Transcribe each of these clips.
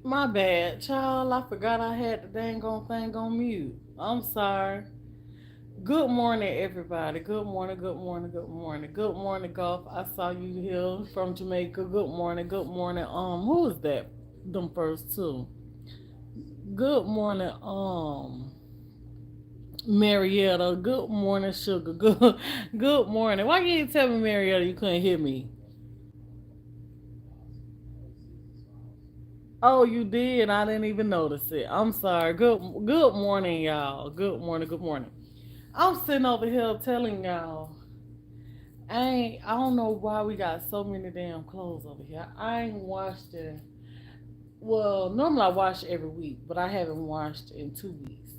My bad, child. I forgot I had the dang on thing on mute. I'm sorry. Good morning, everybody. Good morning, good morning, good morning. Good morning, Golf. I saw you here from Jamaica. Good morning, good morning. Who is that? Them first two. Good morning, Marietta. Good morning, Sugar. Good morning. Why you didn't tell me, Marietta, you couldn't hear me? Oh, you did. I didn't even notice it. I'm sorry. Good morning, y'all. Good morning. Good morning. I'm sitting over here telling y'all, I don't know why we got so many damn clothes over here. I ain't washed it. Well, normally I wash every week, but I haven't washed in 2 weeks.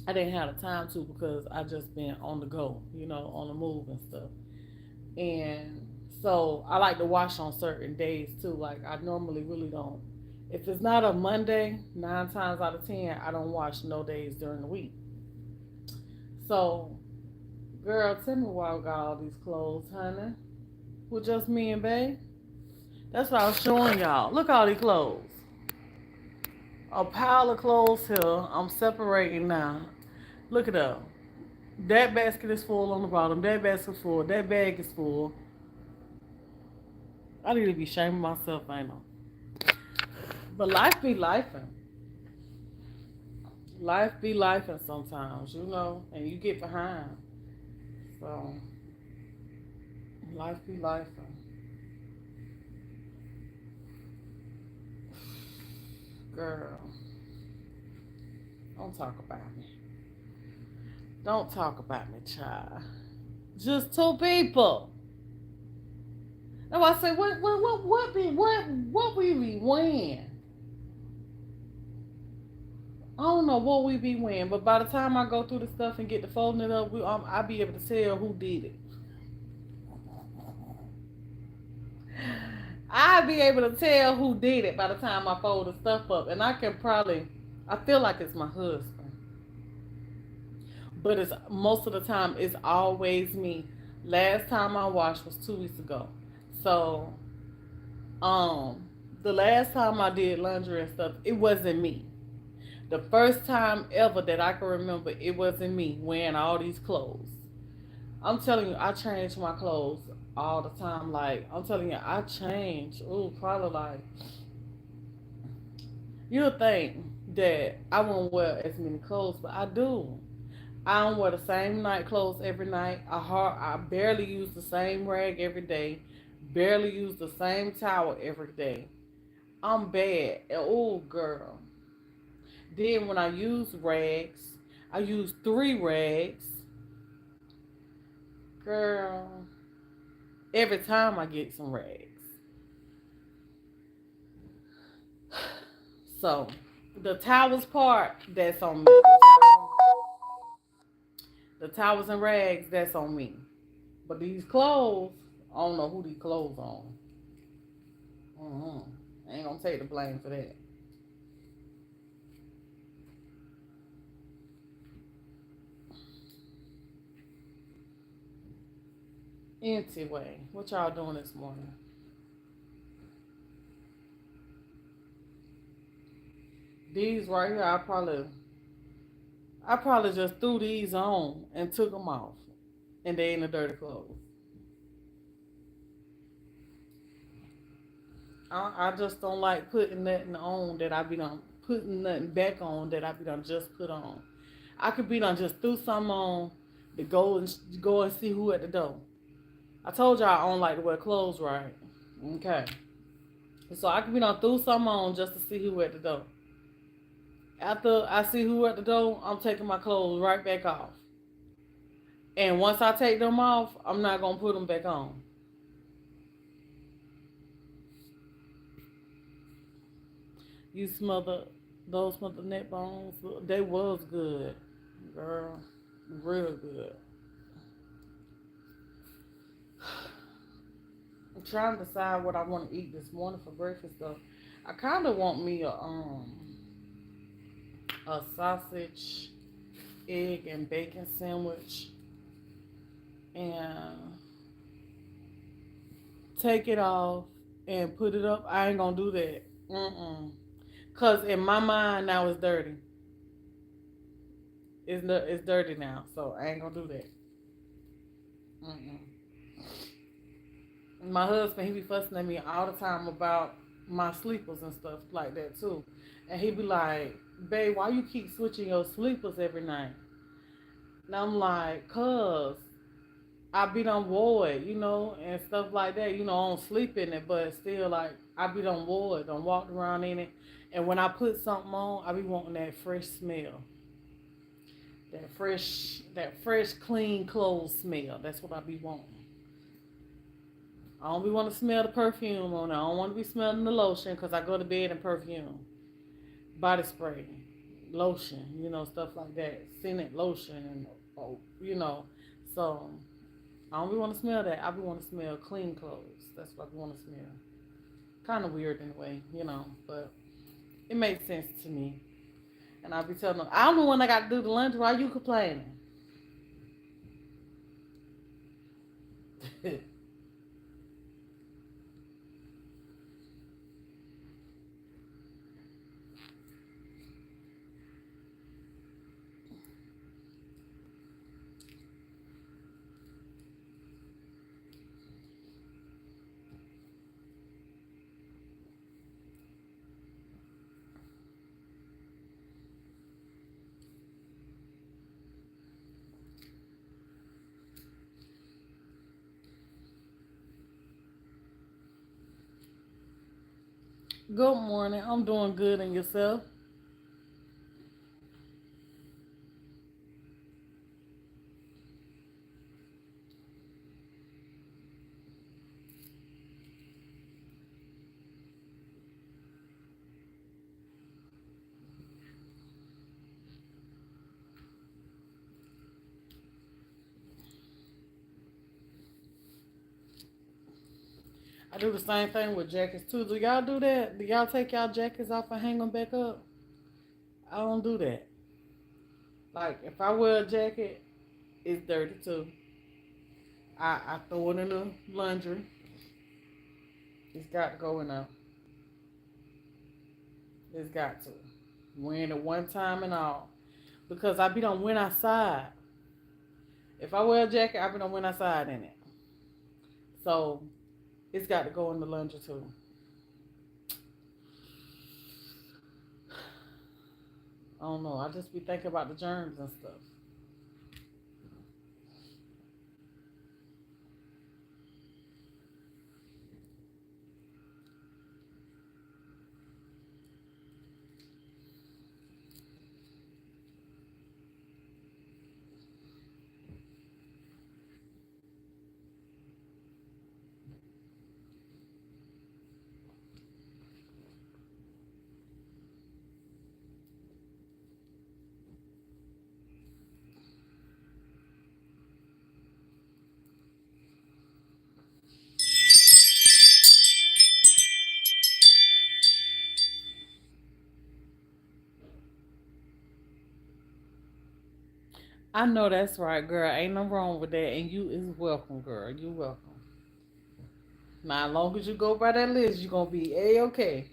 I didn't have the time to because I just been on the go, on the move and stuff. And so I like to wash on certain days too. Like I normally really don't. If it's not a Monday, 9 times out of 10, I don't wash no days during the week. So, girl, tell me why I got all these clothes, honey. With just me and Bay. That's what I was showing y'all. Look at all these clothes. A pile of clothes here. I'm separating now. Look at that. That basket is full on the bottom. That basket's full. That bag is full. I need to be shaming myself, ain't I? But life be lifing. Life be lifing sometimes, and you get behind. So, life be lifing. Girl, don't talk about me. Don't talk about me, child. Just two people. Now I say, what we be wearing? I don't know what we be wearing, but by the time I go through the stuff and get the folding it up, I'll be able to tell who did it. I'll be able to tell who did it by the time I fold the stuff up, and I feel like it's my husband, but it's most of the time it's always me. Last time I washed was 2 weeks ago, so um, the last time I did laundry and stuff, it wasn't me. The first time ever that I can remember, it wasn't me wearing all these clothes. I'm telling you, I change my clothes all the time. Like, I'm telling you, I change. Ooh, probably like, you'll think that I won't wear as many clothes, but I do. I don't wear the same night clothes every night. I barely use the same rag every day. Barely use the same towel every day. I'm bad. Oh, girl. Then when I use rags, I use 3 rags. Girl, every time I get some rags. So, the towels part, that's on me. The towels and rags, that's on me. But these clothes, I don't know who these clothes on. I ain't gonna take the blame for that. Anyway, what y'all doing this morning? These right here, I probably just threw these on and took them off, and they in the dirty clothes. I just don't like putting nothing on that I be done putting nothing back on that I be done just put on. I could be done just threw something on to go and see who at the door. I told y'all I don't like to wear clothes, right? Okay. So I could be done threw something on just to see who at the door. After I see who at the door, I'm taking my clothes right back off. And once I take them off, I'm not gonna put them back on. You smell those mother neck bones? They was good, girl, real good. I'm trying to decide what I want to eat this morning for breakfast though. I kind of want me a sausage, egg, and bacon sandwich, and take it off and put it up. I ain't gonna do that. Mm-mm. Cause in my mind now it's dirty. It's dirty now, so I ain't gonna do that. Mm-mm. My husband, he be fussing at me all the time about my sleepers and stuff like that too, and he be like, "Babe, why you keep switching your sleepers every night?" And I'm like, "Cause I be done wore it, and stuff like that. I don't sleep in it, but still, like, I be done wore it, done walked around in it. And when I put something on, I be wanting that fresh smell, that fresh, clean clothes smell. That's what I be wanting. I don't be want to smell the perfume on it. I don't want to be smelling the lotion because I go to bed in perfume, body spray, lotion, stuff like that, scented lotion, and oh, you know. So I don't be want to smell that. I be want to smell clean clothes. That's what I want to smell. Kind of weird in a way, but it makes sense to me. And I be telling them, I'm the one that got to do the laundry. Why you complaining? Good morning. I'm doing good, and yourself? I do the same thing with jackets too. Do y'all do that? Do y'all take y'all jackets off and hang them back up? I don't do that. Like if I wear a jacket, it's dirty too. I throw it in the laundry. It's got to go in there. It's got to. Wearing it one time and all. Because I be done went outside. If I wear a jacket, I be done went outside in it. So it's got to go in the laundry too. I don't know. I just be thinking about the germs and stuff. I know that's right, girl. Ain't no wrong with that. And you is welcome, girl. You welcome. Now, as long as you go by that list, you going to be A-okay.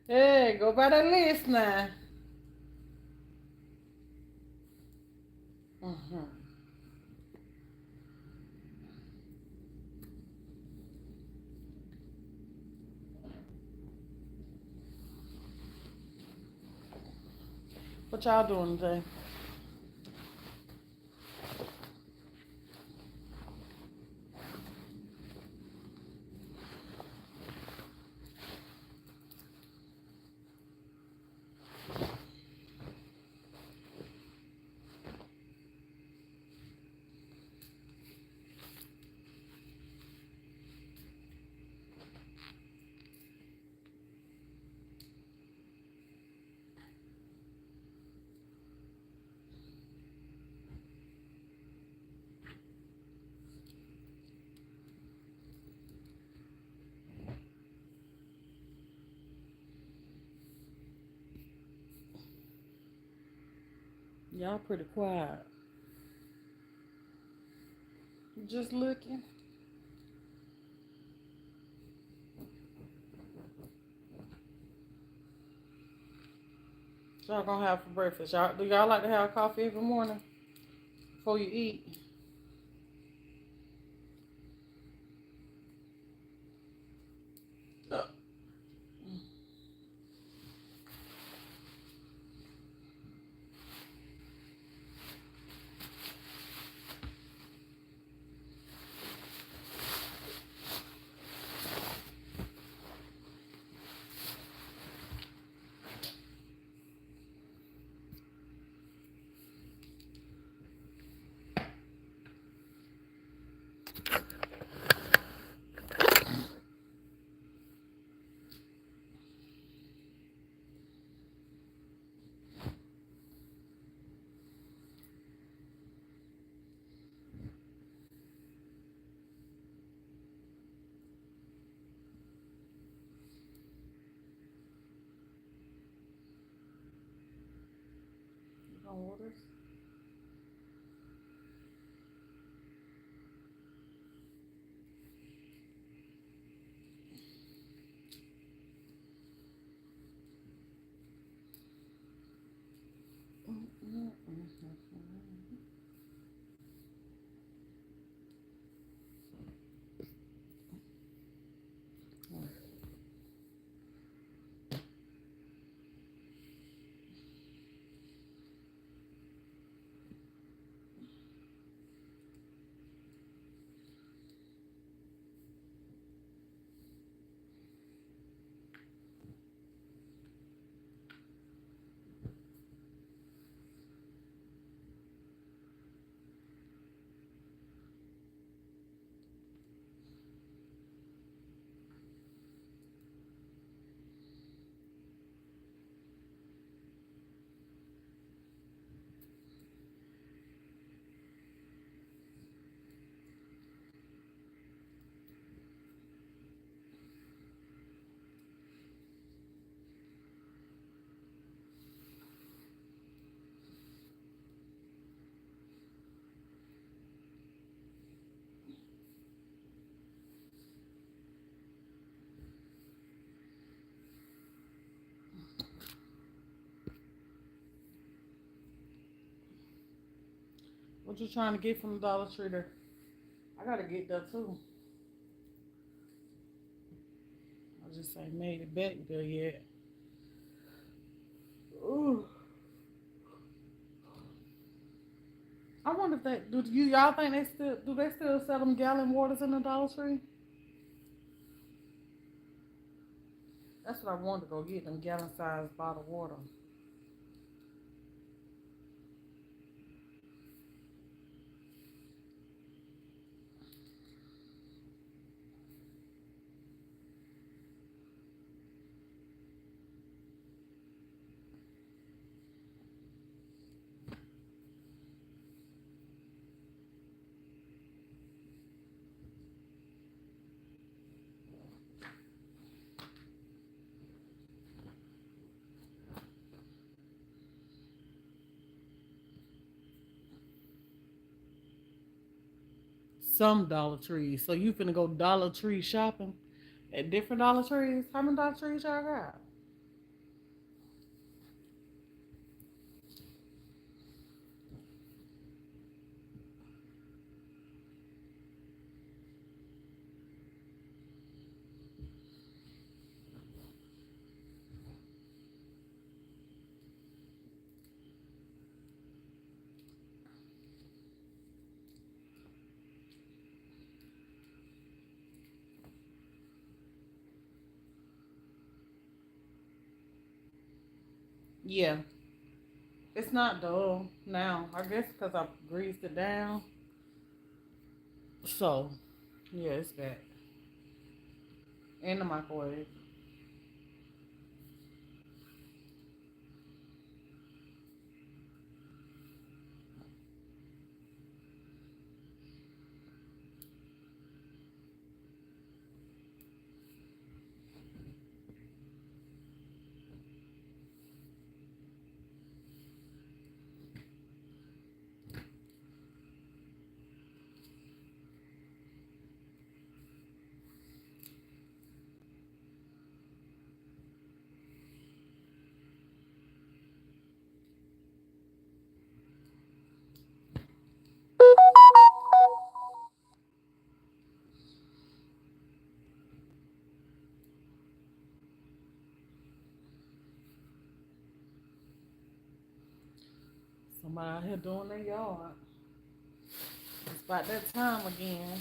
Hey, go by that list now. Hmm. What y'all doing today? Y'all pretty quiet. Just looking. Y'all gonna have for breakfast? Y'all do y'all like to have coffee every morning before you eat? You gonna order? What you trying to get from the Dollar Tree there? I gotta get that too. I just ain't made it back there yet. Ooh. I wonder if y'all think they still sell them gallon waters in the Dollar Tree? That's what I wanted to go get, them gallon sized bottled water. Some Dollar Trees. So you finna go Dollar Tree shopping at different Dollar Trees? How many Dollar Trees y'all got? Yeah. It's not dull now. I guess because I greased it down. So, yeah, it's back. In the microwave. Somebody out here doing their yard. It's about that time again.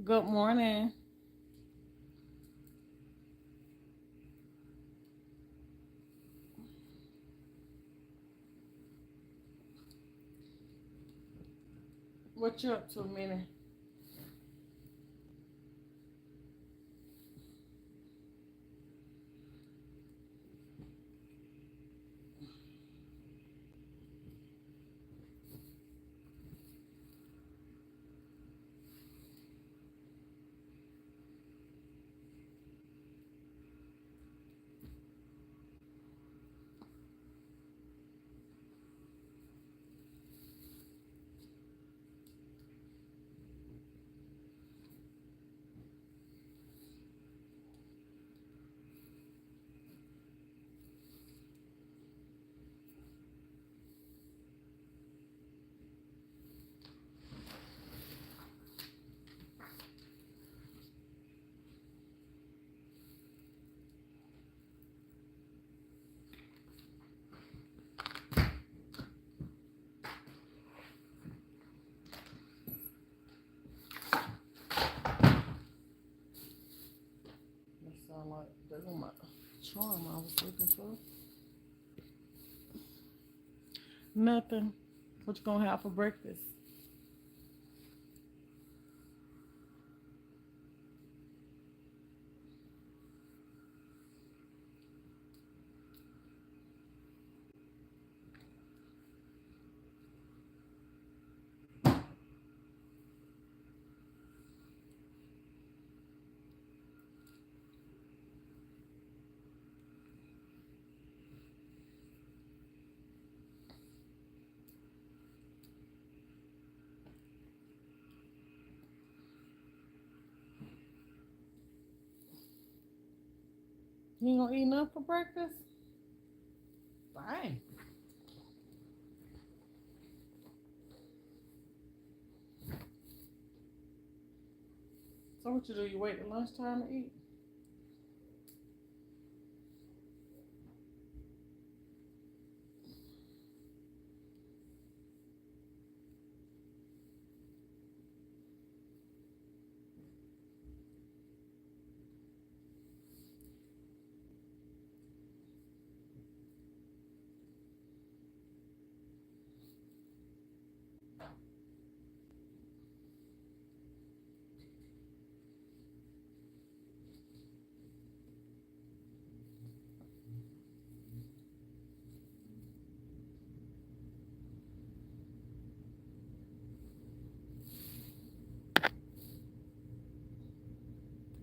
Good morning. What you up to, Minnie? That sound like that's my charm I was looking for. Nothing. What you gonna have for breakfast? You ain't gonna eat nothing for breakfast? Fine. So what you do? You wait till lunchtime to eat?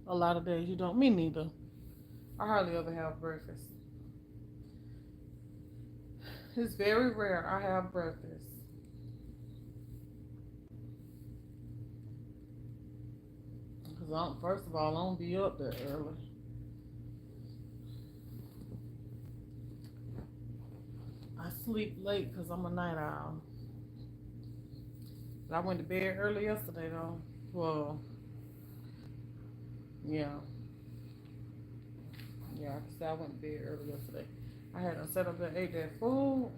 A lot of days you don't. Me neither. I hardly ever have breakfast. It's very rare I have breakfast. Cause first of all, I don't be up that early. I sleep late because I'm a night owl. But I went to bed early yesterday though. Well, Yeah, yeah. I said I went to bed early yesterday. I had to set up and ate that food.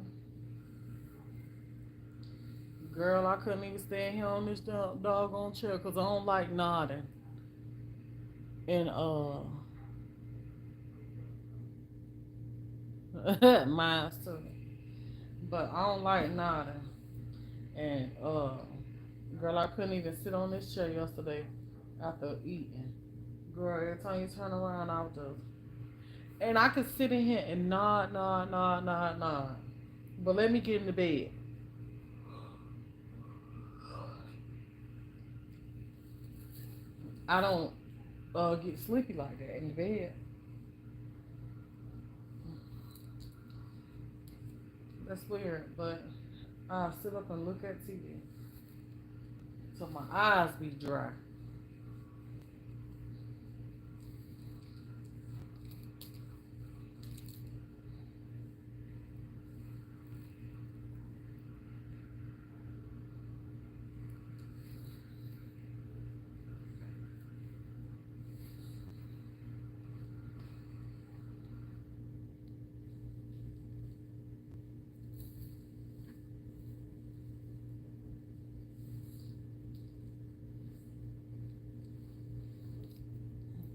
Girl, I couldn't even stand here on this doggone chair because I don't like nodding. And mine too. But I don't like nodding. And girl, I couldn't even sit on this chair yesterday after eating. Girl, every time you turn around, I was just, and I could sit in here and nod, nod, nod, nod, nod. But let me get in the bed. I don't get sleepy like that in the bed. That's weird, but I sit up and look at TV so my eyes be dry.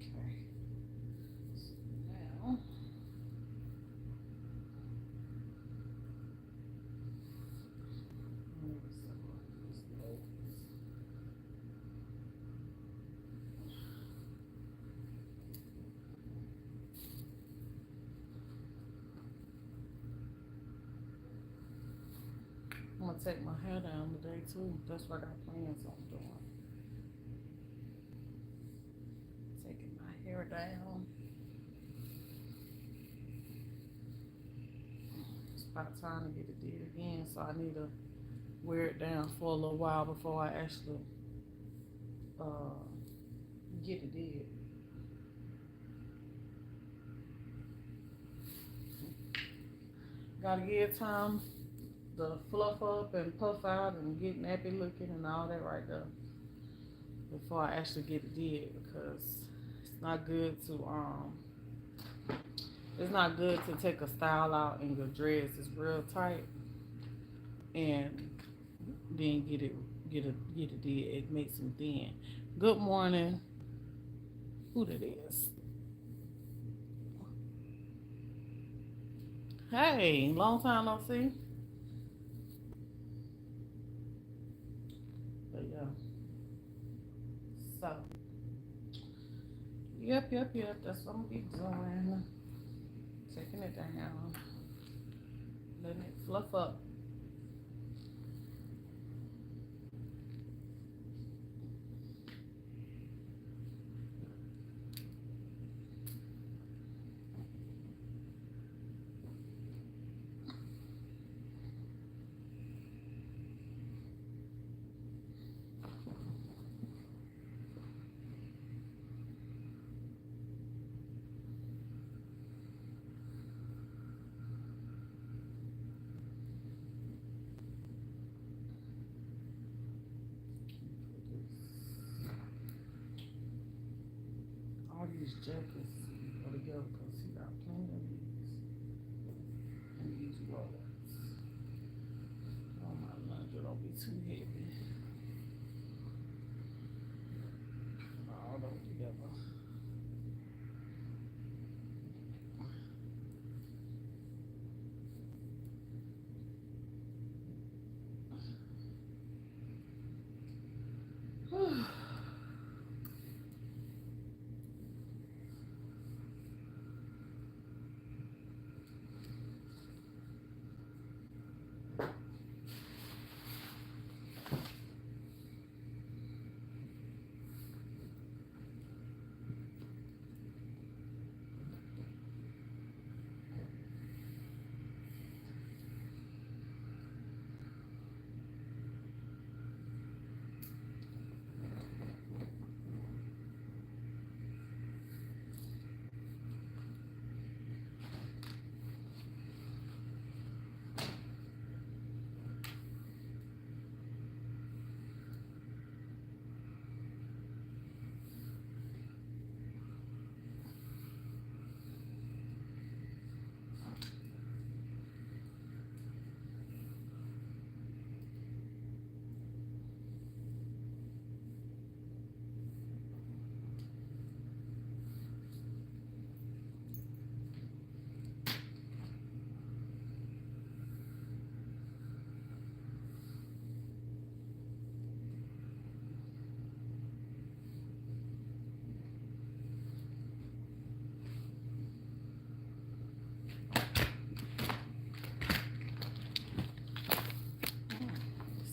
Okay, now let me separate these loads. I'm gonna take my hair down today too. That's what I got plans on doing. Taking my hair down. It's about time to get it did again, so I need to wear it down for a little while before I actually uh, get it did. Gotta give time to fluff up and puff out and get nappy looking and all that right there before I actually get it did because it's not good to it's not good to take a style out and your dress is real tight and then get it did. It makes them thin. Good morning. Who that is? Hey, long time no see. But yeah. So yep. That's what I'm gonna be doing. Taking it down. Letting it fluff up. All these jackets go together because he got plenty of these and these rollers. Oh my laundry don't be too heavy. All those together.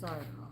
Sorry, y'all.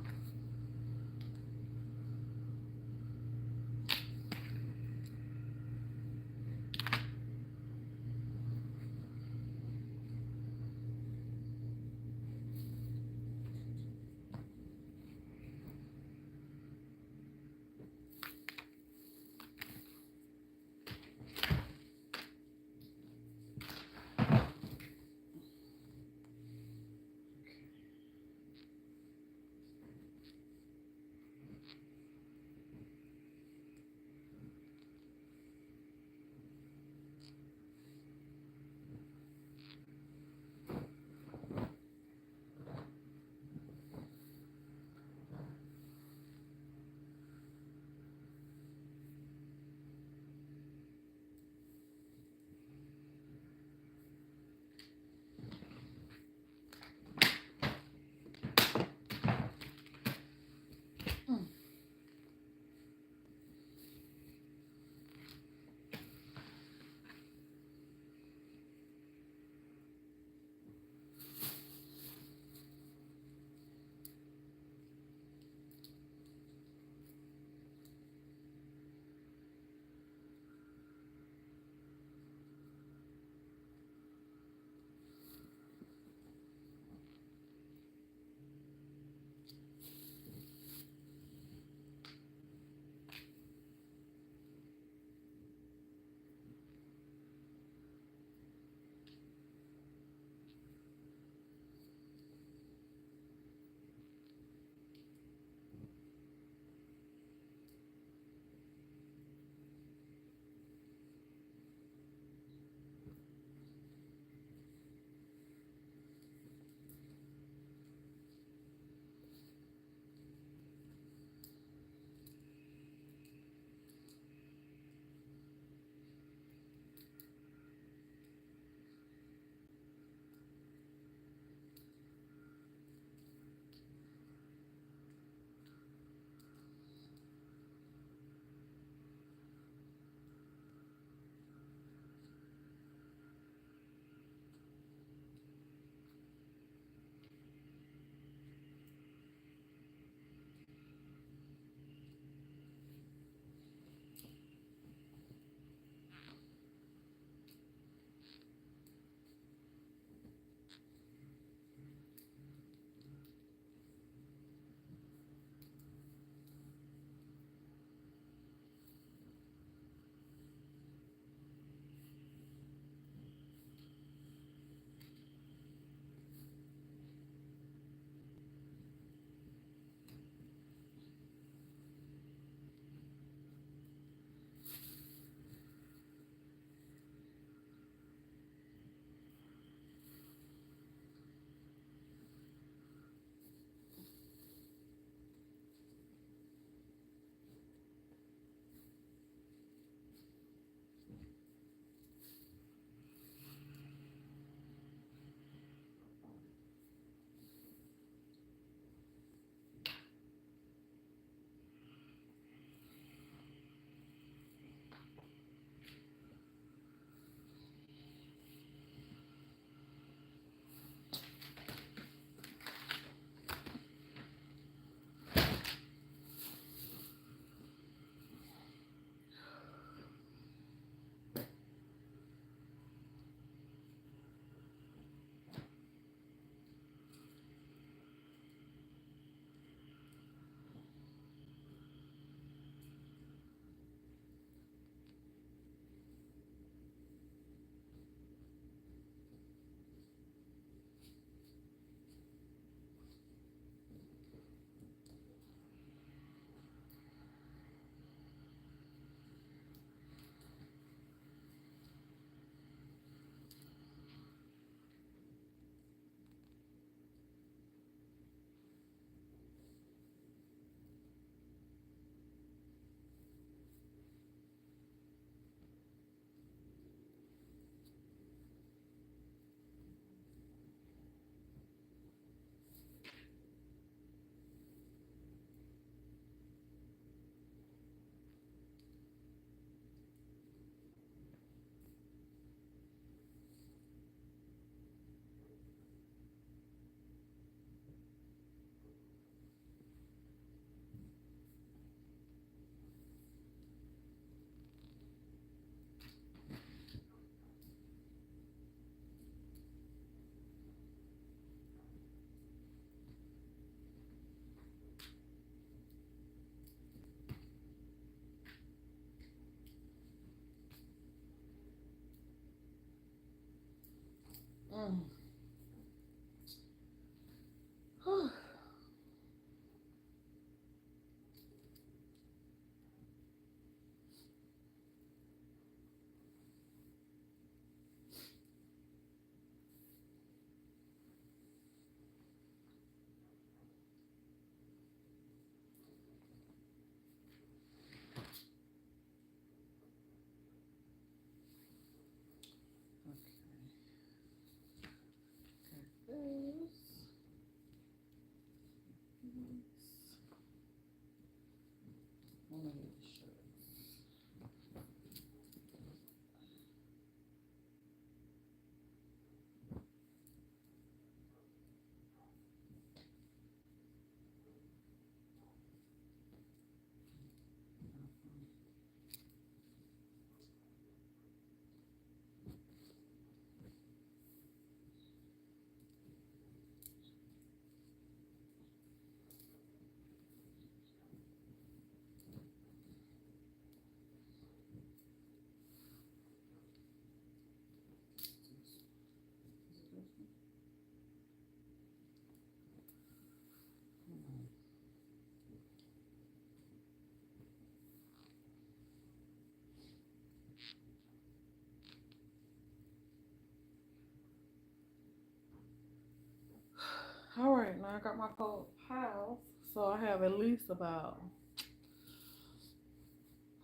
All right, now I got my cold piles, so I have at least about.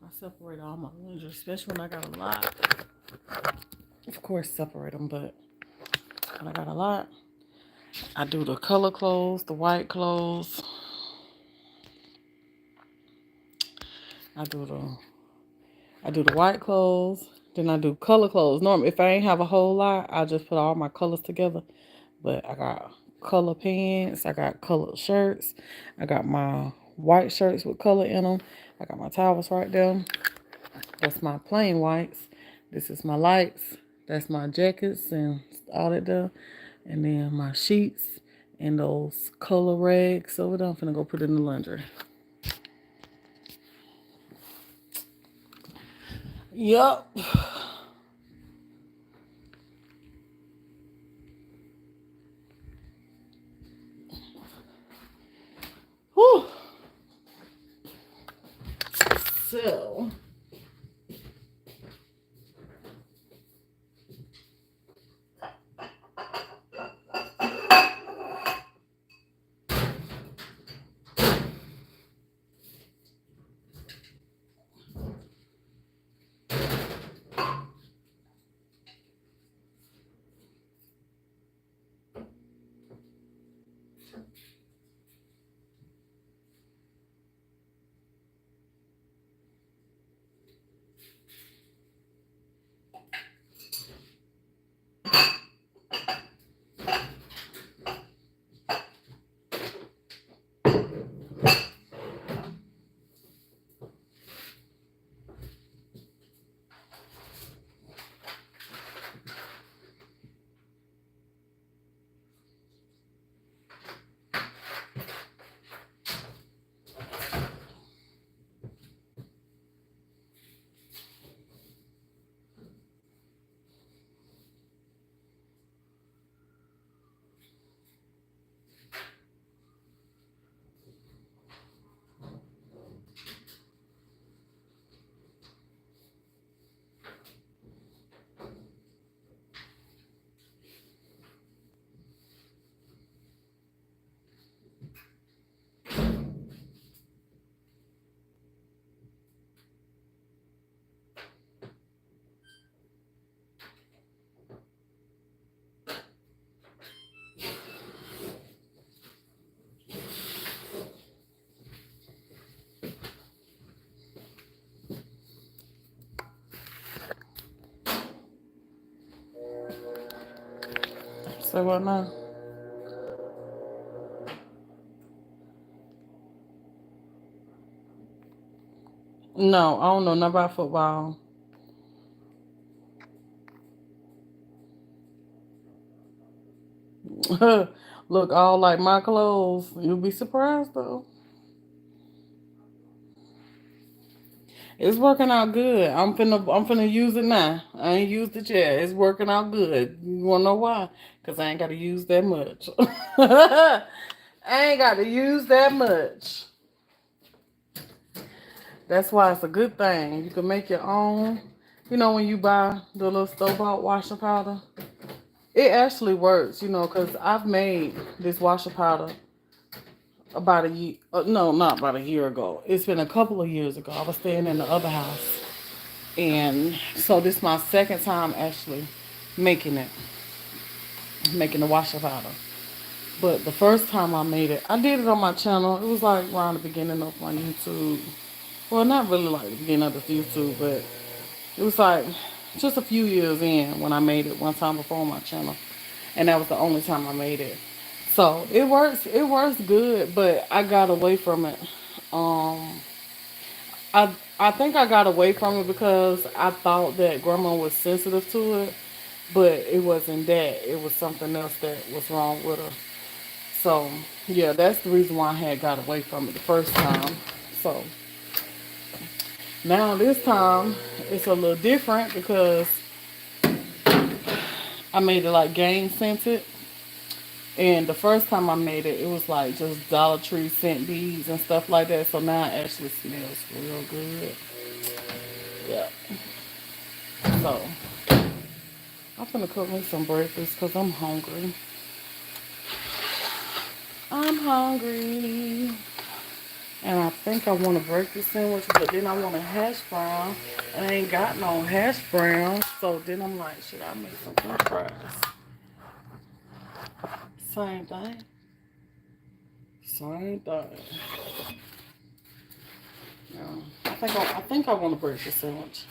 I separate all my laundry, especially when I got a lot. Of course, separate them, but when I got a lot, I do the color clothes, the white clothes. I do the I do the white clothes, then I do color clothes. Normally, if I ain't have a whole lot, I just put all my colors together. But I got color pants, I got colored shirts, I got my white shirts with color in them. I got my towels right there. That's my plain whites. This is my lights. That's my jackets and all that there. And then my sheets and those color rags over there. I'm finna go put it in the laundry. Yup. Whew. So, say what now? No, I don't know nothing about football. Look all like my clothes. You'll be surprised though. It's working out good. I'm finna use it now. I ain't used it yet. It's working out good. You wanna know why? Cause I ain't gotta use that much. I ain't gotta use that much. That's why it's a good thing. You can make your own. You know when you buy the little store bought washing powder, it actually works. Cause I've made this washing powder about a year. No, not about a year ago. It's been a couple of years ago. I was staying in the other house. And so this is my second time actually making it, making the washer powder. But the first time I made it, I did it on my channel. It was like around the beginning of my YouTube. Well, not really like the beginning of the YouTube, but it was like just a few years in when I made it one time before on my channel. And that was the only time I made it. So it works good, but I got away from it. Um, I think I got away from it because I thought that grandma was sensitive to it, but it wasn't that. It was something else that was wrong with her. So yeah, that's the reason why I had got away from it the first time. So now this time it's a little different because I made it like game scented. And the first time I made it, it was like just Dollar Tree scent beads and stuff like that. So now it actually smells real good. Yeah. So I'm gonna cook me some breakfast because I'm hungry. I'm hungry. And I think I want a breakfast sandwich, but then I want a hash brown. And I ain't got no hash brown. So then I'm like, should I make some french fries? Same thing. Same thing. No, I think I want a breakfast sandwich.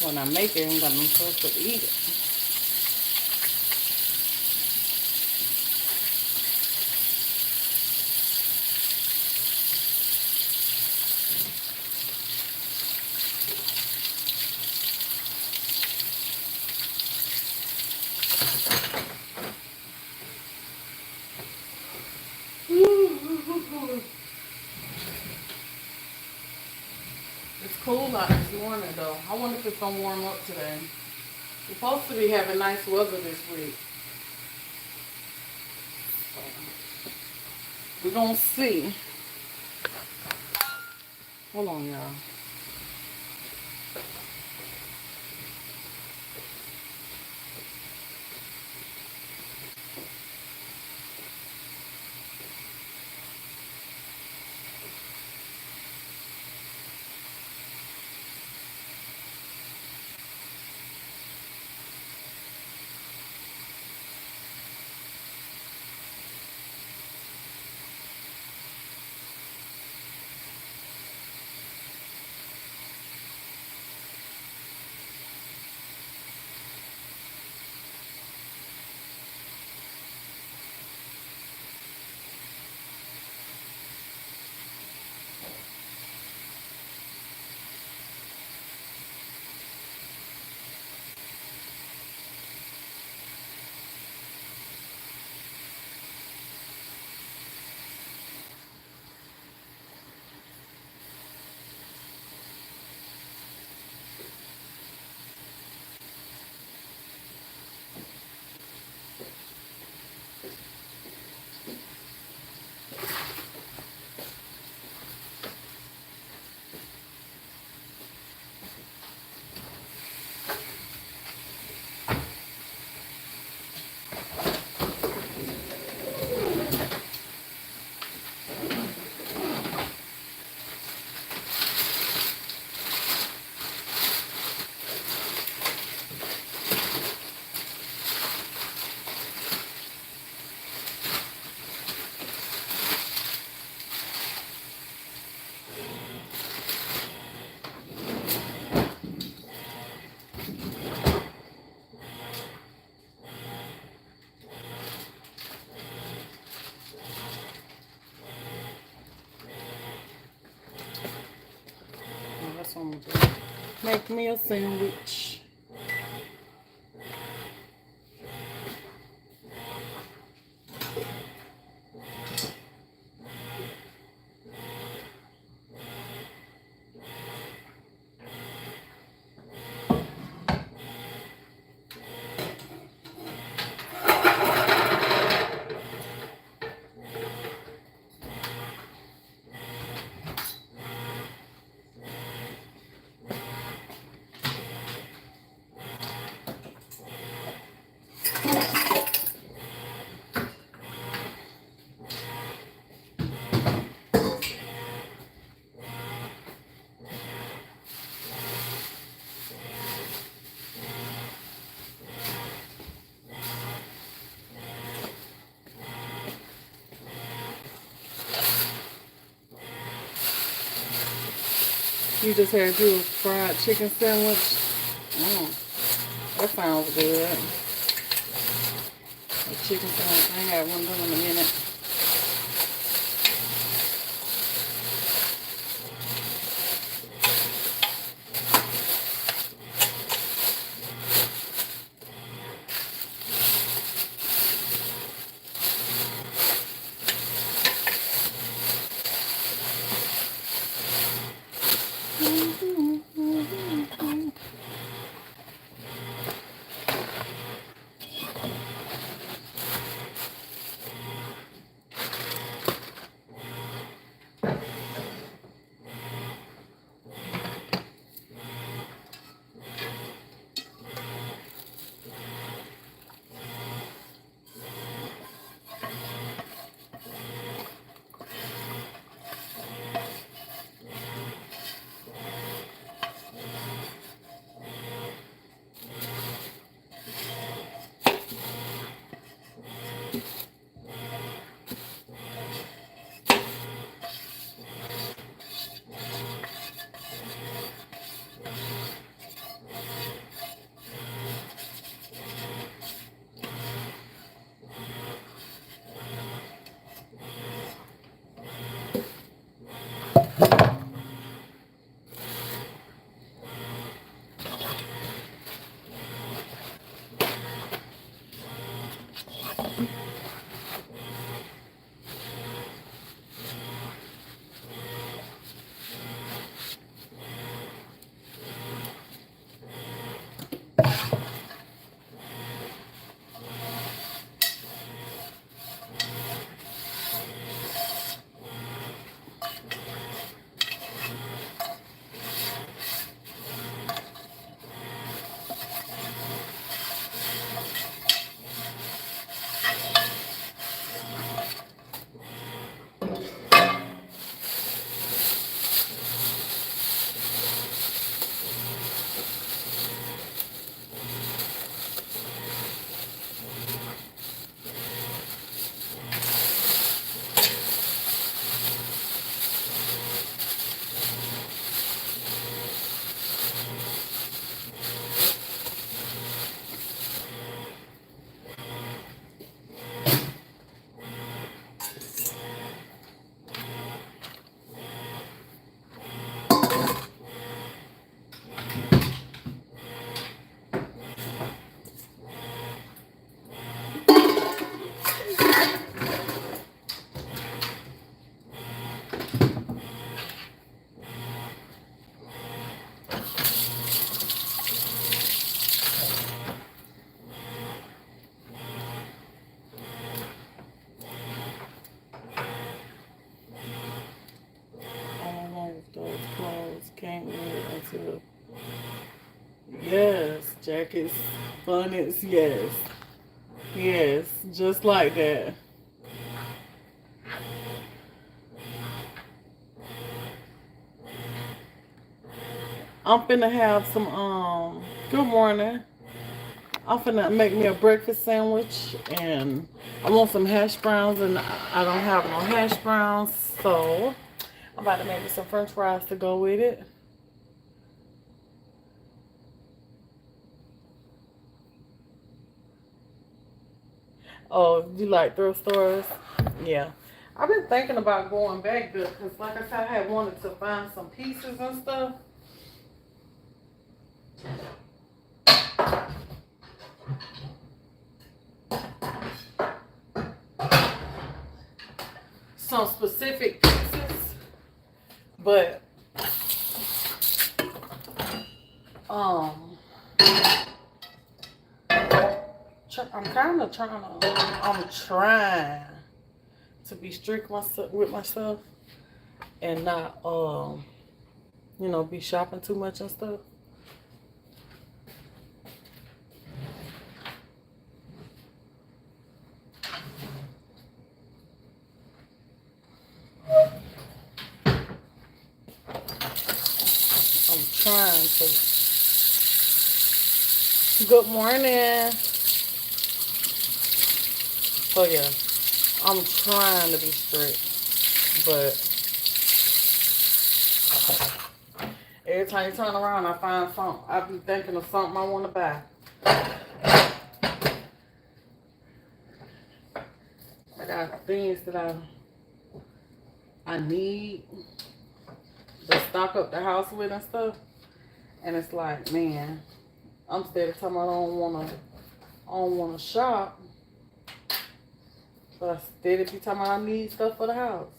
When I make it, I'm supposed to eat it. It's cool out this morning though. I wonder if it's gonna warm up today. We're supposed to be having nice weather this week. So we're gonna see. Hold on, y'all. That's what I'm gonna do. Make me a sandwich. You just had you a fried chicken sandwich. That sounds good. A chicken sandwich. I ain't had one of them in a minute. Those clothes can't wait until yes, jackets, bonnets, yes, yes, just like that. I'm finna have some good morning. I'm finna make me a breakfast sandwich and I want some hash browns and I don't have no hash browns, so I'm about to make me some french fries to go with it. Oh, you like thrift stores? Yeah. I've been thinking about going back there because, like I said, I had wanted to find some pieces and stuff. Some specific pieces, but um, I'm kind of trying to. I'm trying to be strict with myself and not be shopping too much and stuff. I'm trying to. Good morning. So yeah, I'm trying to be strict, but Every time you turn around, I find something. I be thinking of something I want to buy. I got things that I need to stock up the house with and stuff. And it's like, man, I'm steady talking about I don't wanna shop. But I steady be talking about I need stuff for the house.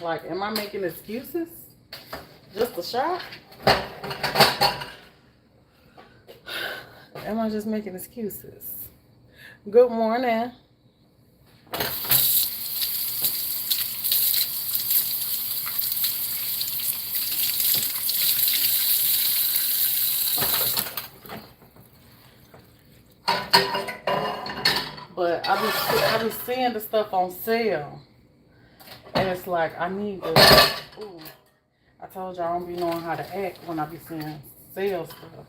Like, am I making excuses just to shop? Am I just making excuses? Good morning. But I be seeing the stuff on sale. And it's like, I need to, ooh, I told you I don't be knowing how to act when I be seeing sale stuff.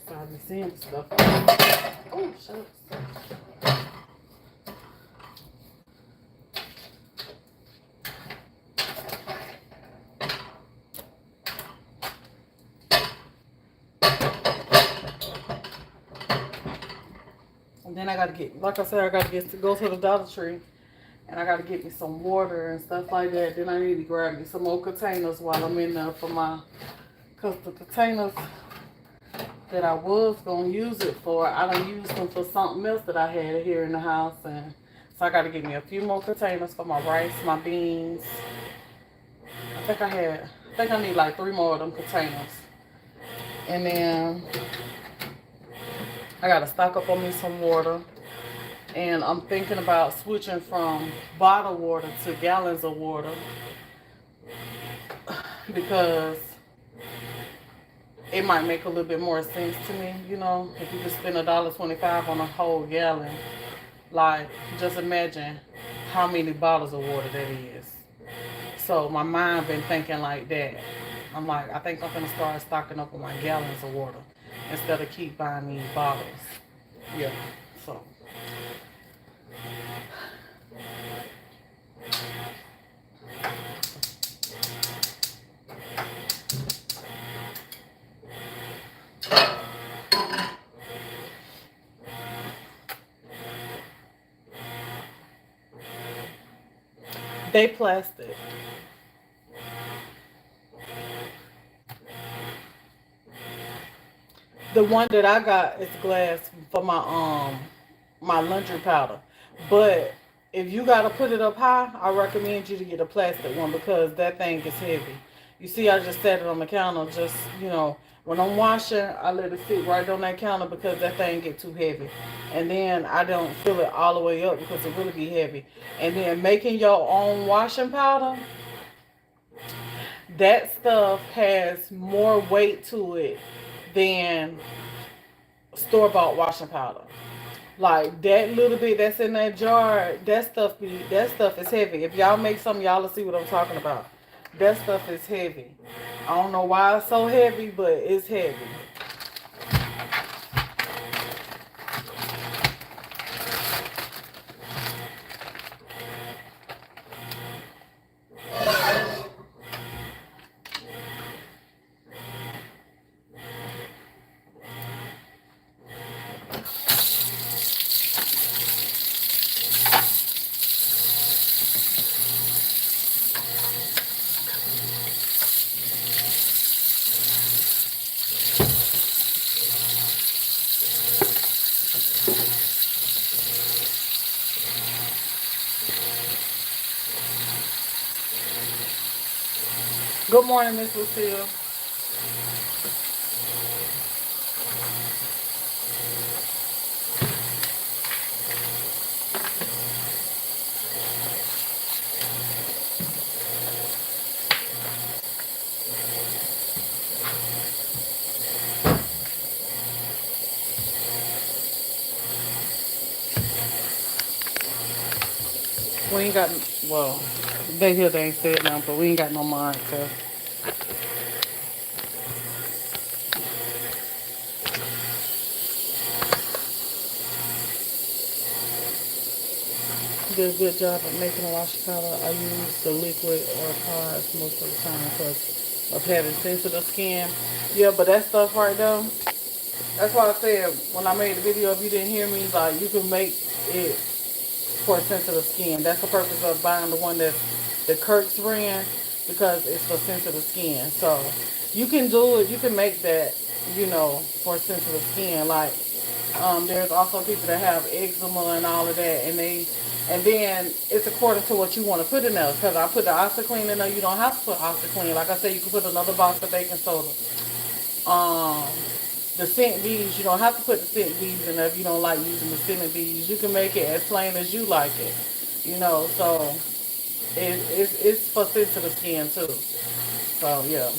So I be seeing the stuff. Oh, shucks. And then I gotta get, like I said, I gotta go to the Dollar Tree. And I gotta get me some water and stuff like that. Then I need to grab me some more containers while I'm in there for cause the containers that I was gonna use it for, I done used them for something else that I had here in the house. And so I gotta get me a few more containers for my rice, my beans. I think I need like 3 more of them containers. And then I gotta stock up on me some water. And I'm thinking about switching from bottled water to gallons of water because it might make a little bit more sense to me, you know, if you just spend $1.25 on a whole gallon. Like, just imagine how many bottles of water that is. So my mind been thinking like that. I'm like, I think I'm gonna start stocking up on my gallons of water instead of keep buying these bottles. Yeah, so. They plastic. The one that I got is glass for my laundry powder. But if you gotta put it up high, I recommend you to get a plastic one because that thing is heavy. You see, I just set it on the counter. Just, you know, when I'm washing, I let it sit right on that counter because that thing get too heavy. And then I don't fill it all the way up because it really be heavy. And then making your own washing powder, that stuff has more weight to it than store-bought washing powder. Like that little bit that's in that jar, that stuff is heavy. If y'all make some, y'all will see what I'm talking about. That stuff is heavy. I don't know why it's so heavy, but it's heavy. Good morning, Miss Lucille. We ain't got, well, they ain't said nothing, but we ain't got no mind, so. do a good job at making a wash powder. I use the liquid or pods most of the time because of having sensitive skin. Yeah, but that stuff right there, that's why I said when I made the video, if you didn't hear me, like you can make it for sensitive skin. That's the purpose of buying the one that's the Kirk's brand because it's for sensitive skin. So you can do it. You can make that, for sensitive skin. Like there's also people that have eczema and all of that, and then it's according to what you want to put in there. Because I put the OxyClean in there, you don't have to put OxyClean. Like I said, you can put another box of baking soda. Um, the scent beads, you don't have to put the scent beads in there if you don't like using the scent beads. You can make it as plain as you like it. So it's for sensitive skin too. So yeah.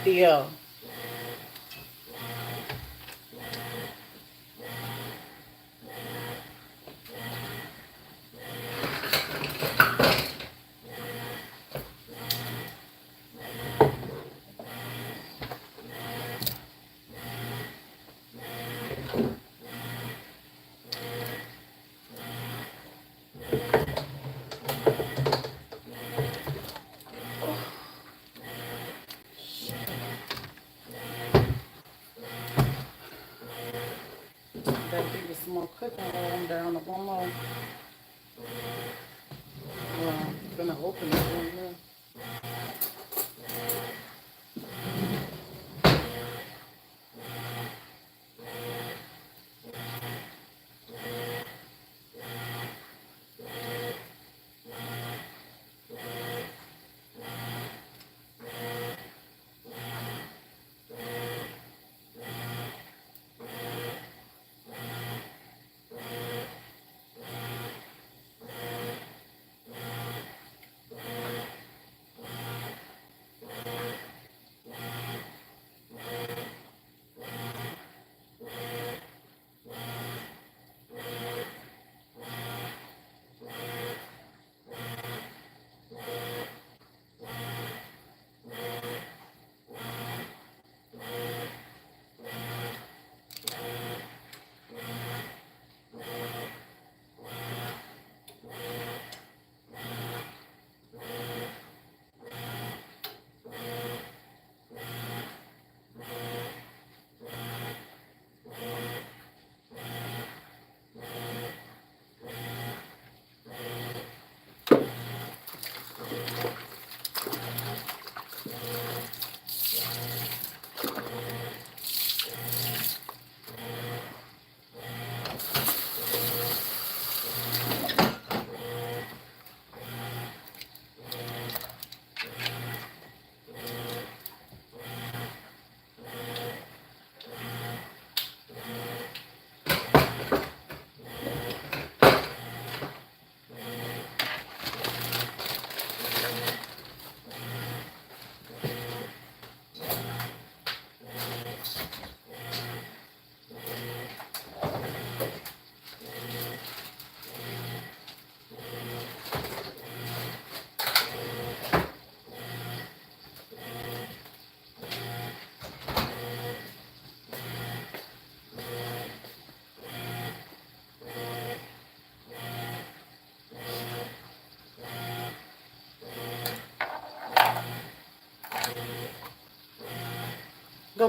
Yeah. That be with some more cooking oil. I'm down to one more. I'm gonna open this one now.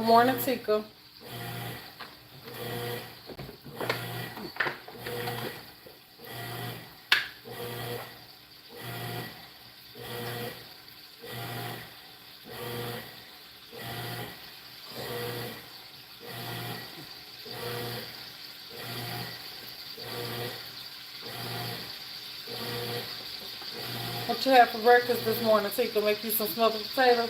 Good morning, Tika. What you had for breakfast this morning, Tika? Make you some smothered potatoes.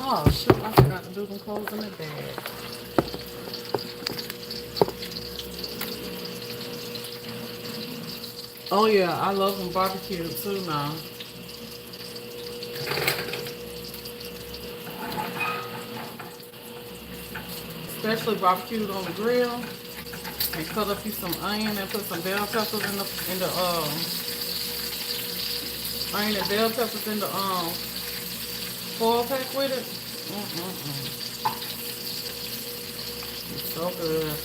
Oh shoot, I forgot to do them clothes in the bag. Oh yeah, I love them barbecue too now. Especially barbecued on the grill. And cut up you some onion and put some bell peppers in the onion and bell peppers in the foil pack with it. Mm-mm-mm. It's so good.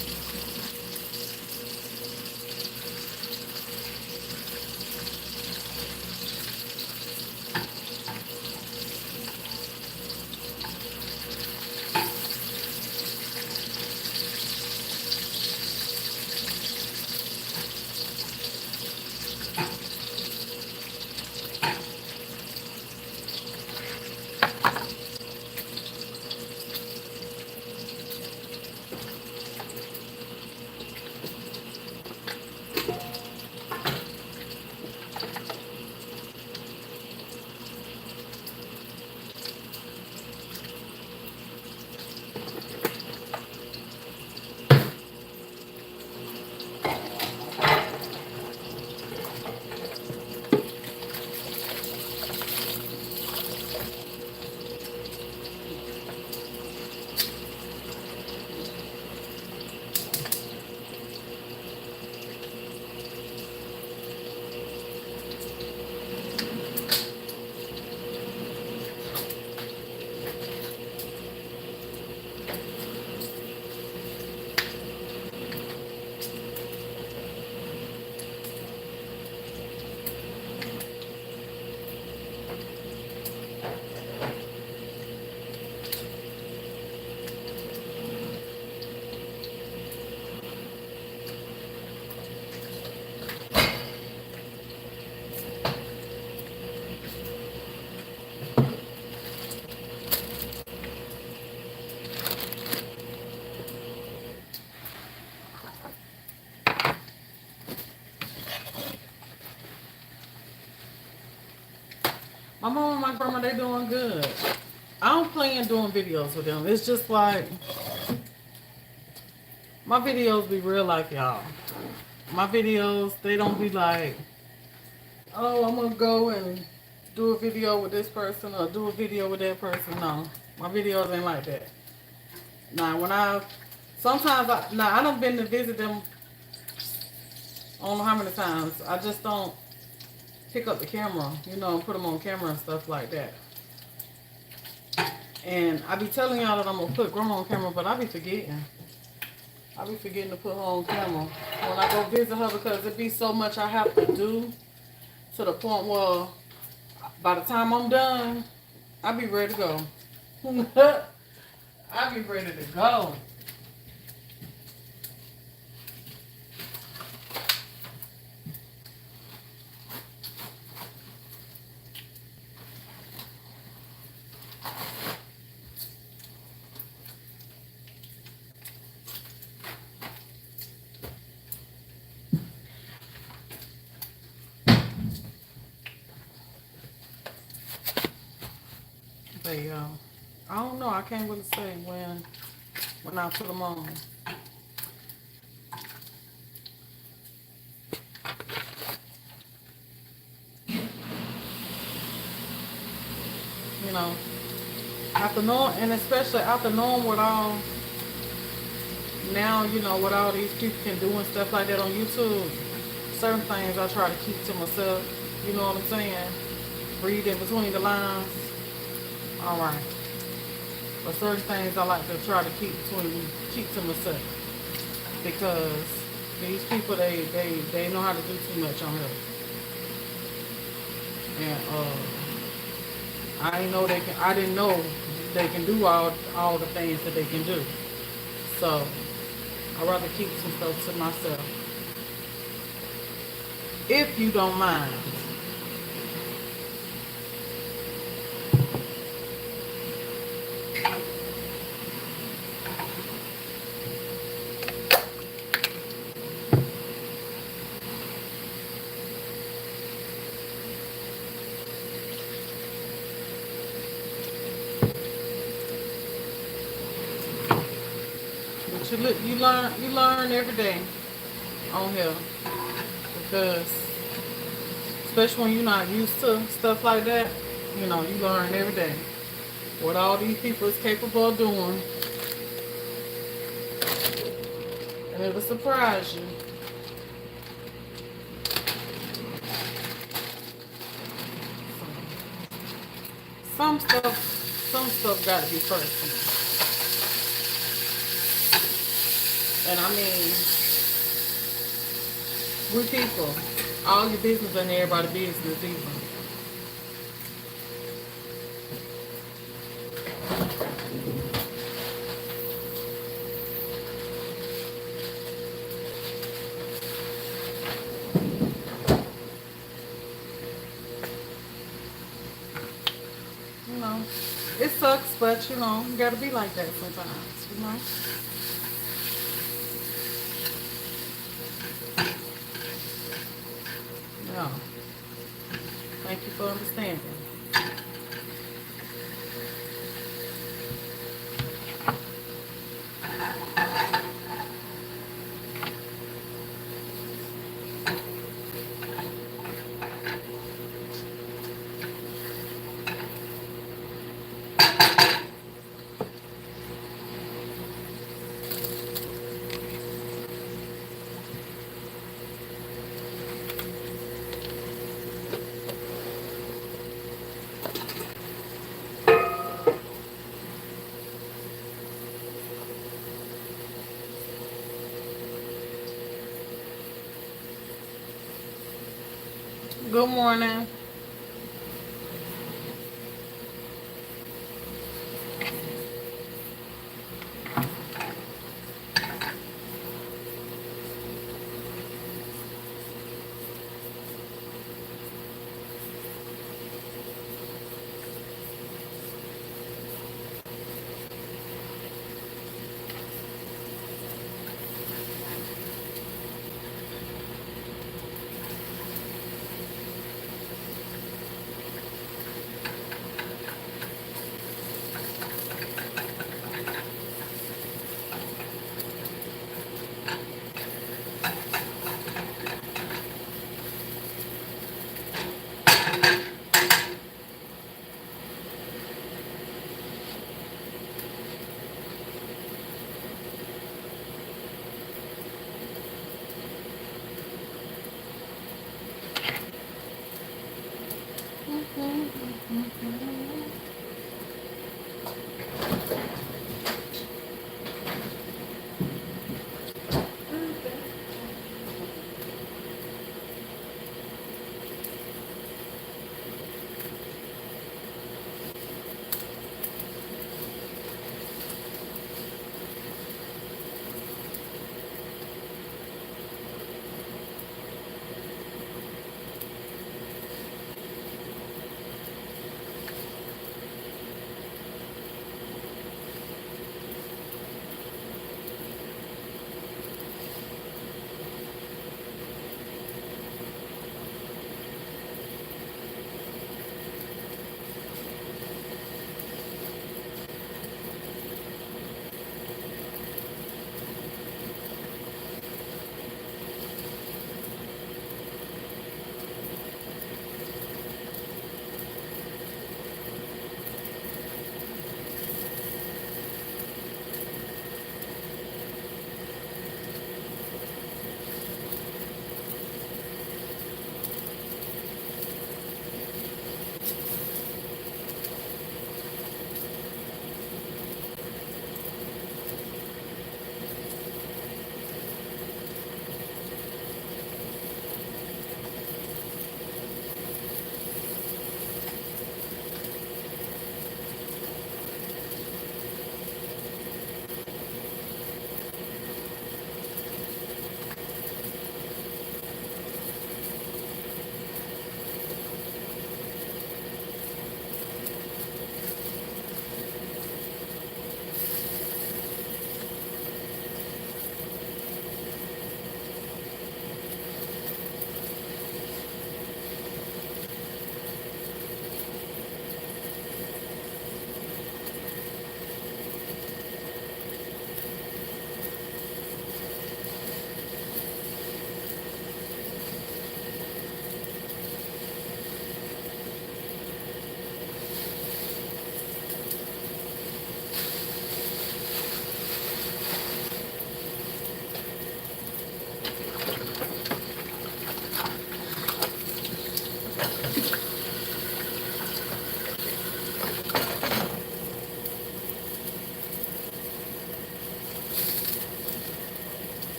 My mom and my grandma, they doing good. I don't plan doing videos with them. It's just like my videos be real life, y'all. My videos, they don't be like, oh, I'm gonna go and do a video with this person or do a video with that person. No, my videos ain't like that. Now, I don't been to visit them. I don't know how many times. I just don't pick up the camera, and put them on camera and stuff like that. And I be telling y'all that I'm gonna put grandma on camera, but I be forgetting. I be forgetting to put her on camera when I go visit her because it be so much I have to do to the point where by the time I'm done, I be ready to go. I be ready to go. But I don't know. I can't really say when I put them on. You know, after knowing, and especially after knowing what all now, what all these people can do and stuff like that on YouTube. Certain things I try to keep to myself. You know what I'm saying? Read in between the lines. All right. But certain things I like to try to keep to myself because these people they know how to do too much on here, and I didn't know they can do all the things that they can do. So I'd rather keep some stuff to myself, if you don't mind. You learn every day on here because especially when you're not used to stuff like that, you learn every day what all these people is capable of doing, and it'll surprise you. Some stuff got to be personal, and I mean, we people, all your business and everybody's business either. You know, it sucks, but you gotta be like that sometimes. Yeah. Thank you for understanding. Good morning.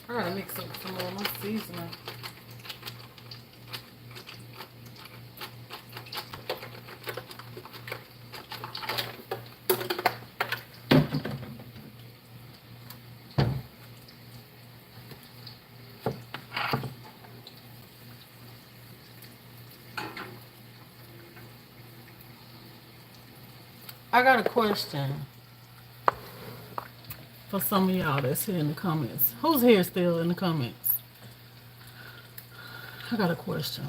I gotta mix up some more of my seasoning. I got a question for some of y'all that's here in the comments. Who's here still in the comments? I got a question.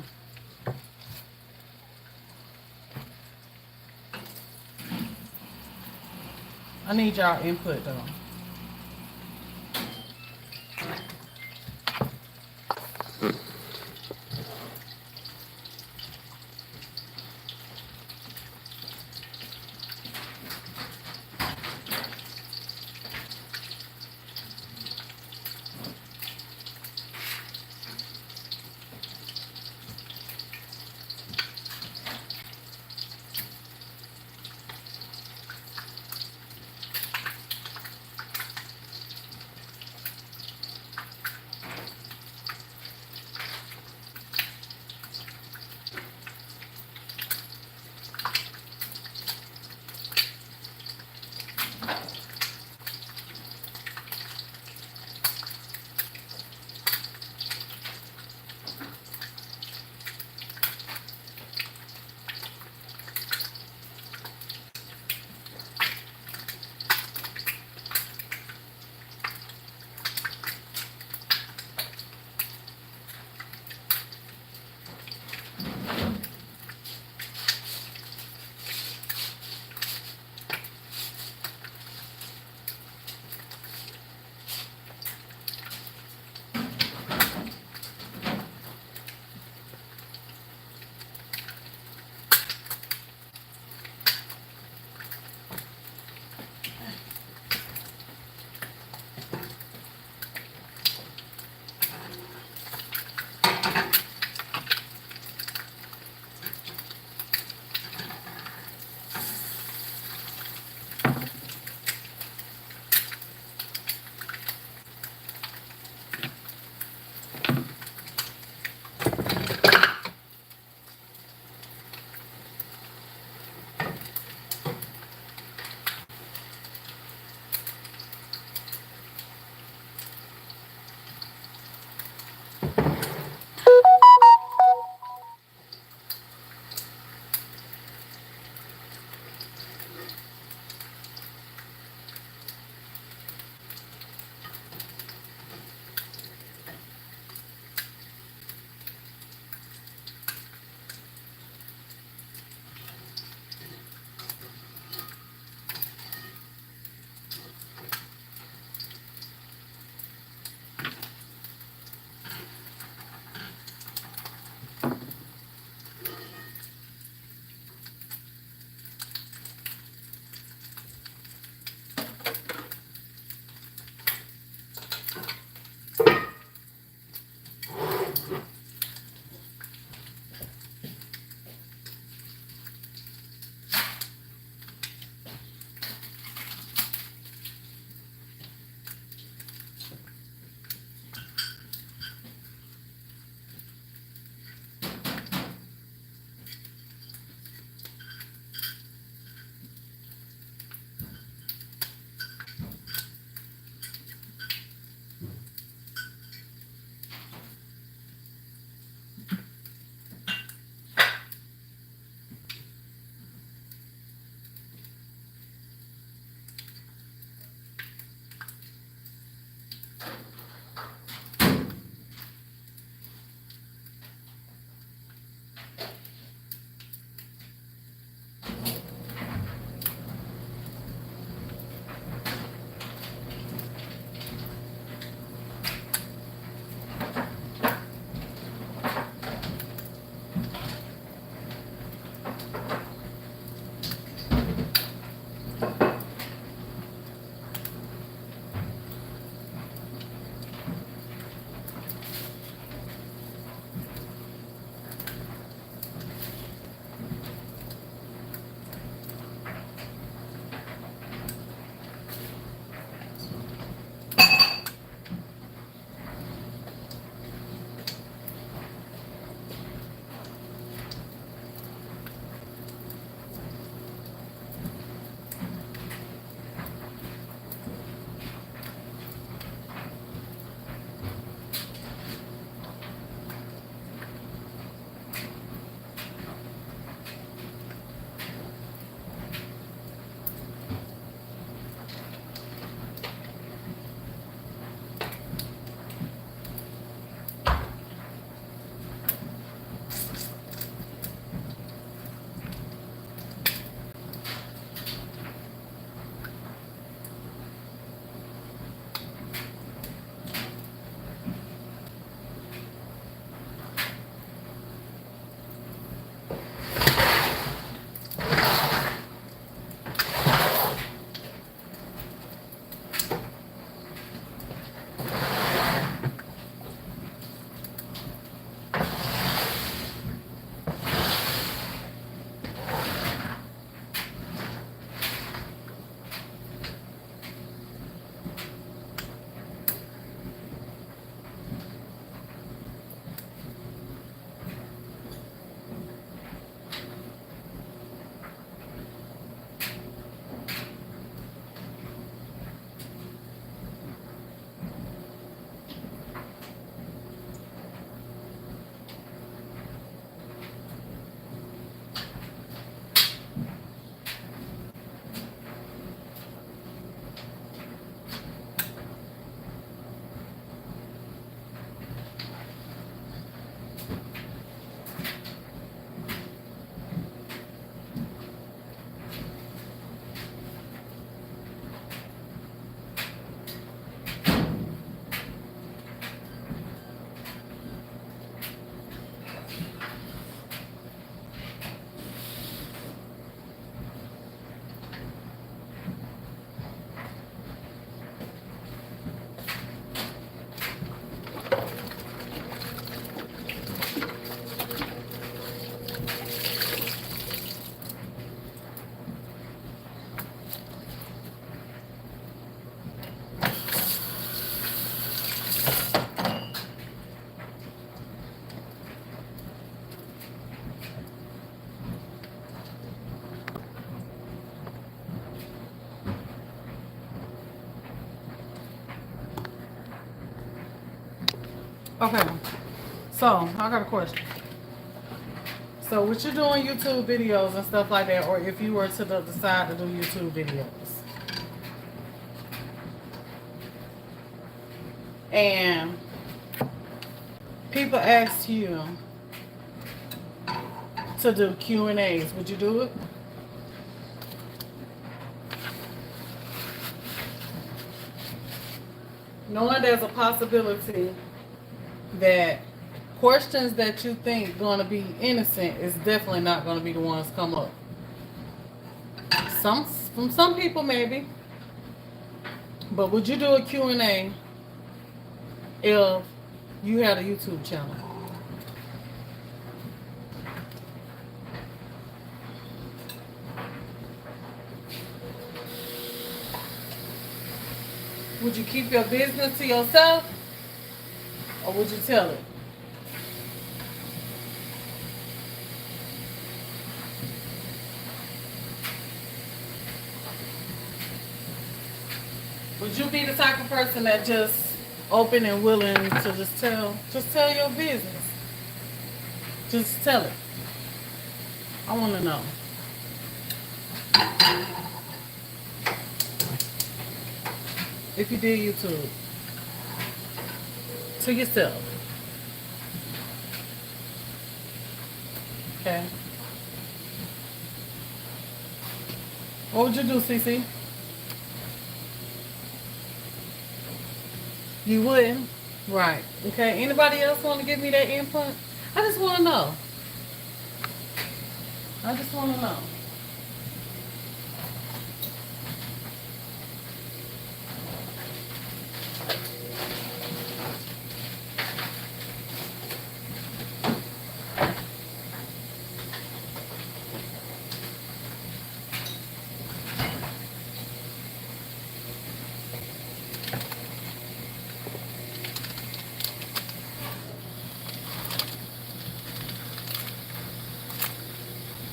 I need y'all input though. Okay, so I got a question. So, what you doing YouTube videos and stuff like that, or if you were to decide to do YouTube videos, and people ask you to do Q&As, would you do it? Knowing there's a possibility that questions that you think going to be innocent is definitely not going to be the ones come up. From some people maybe, but would you do a Q&A if you had a YouTube channel? Would you keep your business to yourself, or would you tell it? Would you be the type of person that just open and willing to just tell your business? Just tell it. I want to know. If you did YouTube to yourself, okay? What would you do, CC? You wouldn't? Right. Okay. Anybody else want to give me that input? I just want to know. I just want to know.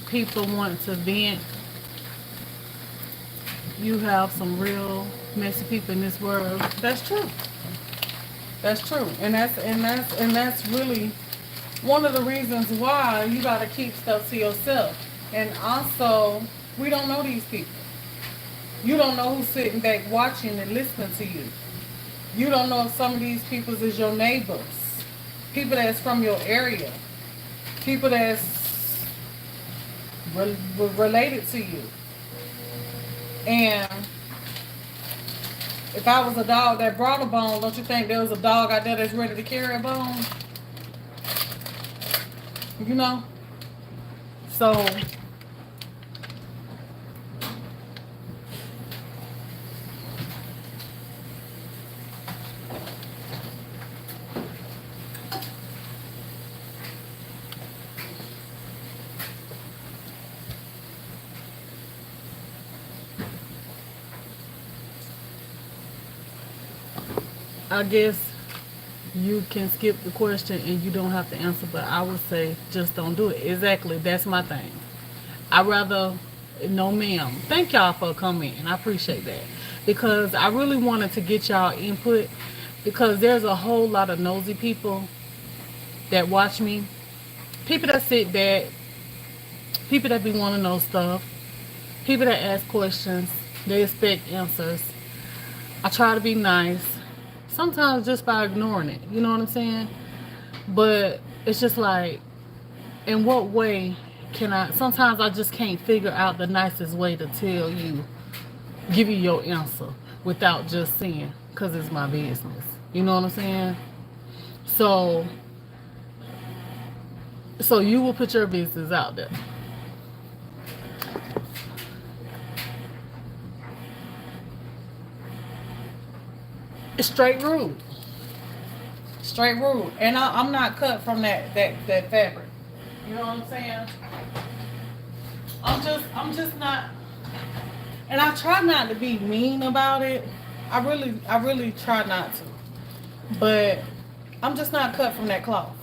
People want to vent. You have some real messy people in this world. That's true. That's true. And that's really one of the reasons why you gotta keep stuff to yourself. And also, we don't know these people. You don't know who's sitting back watching and listening to you. You don't know if some of these people is your neighbors, people that's from your area, people that's related to you. And if I was a dog that brought a bone, don't you think there was a dog out there that's ready to carry a bone? You know? So, I guess you can skip the question and you don't have to answer, but I would say just don't do it. Exactly. That's my thing. I rather, no ma'am. Thank y'all for coming. I appreciate that. Because I really wanted to get y'all input, because there's a whole lot of nosy people that watch me. People that sit back, people that be want to know stuff, people that ask questions, they expect answers. I try to be nice. Sometimes just by ignoring it, you know what I'm saying? But it's just like, in what way can I, sometimes I just can't figure out the nicest way to tell you, give you your answer without just saying, because it's my business. You know what I'm saying? So you will put your business out there. It's straight rude. Straight rude. And I'm not cut from that fabric. You know what I'm saying? I'm just not, and I try not to be mean about it. I really try not to. But I'm just not cut from that cloth.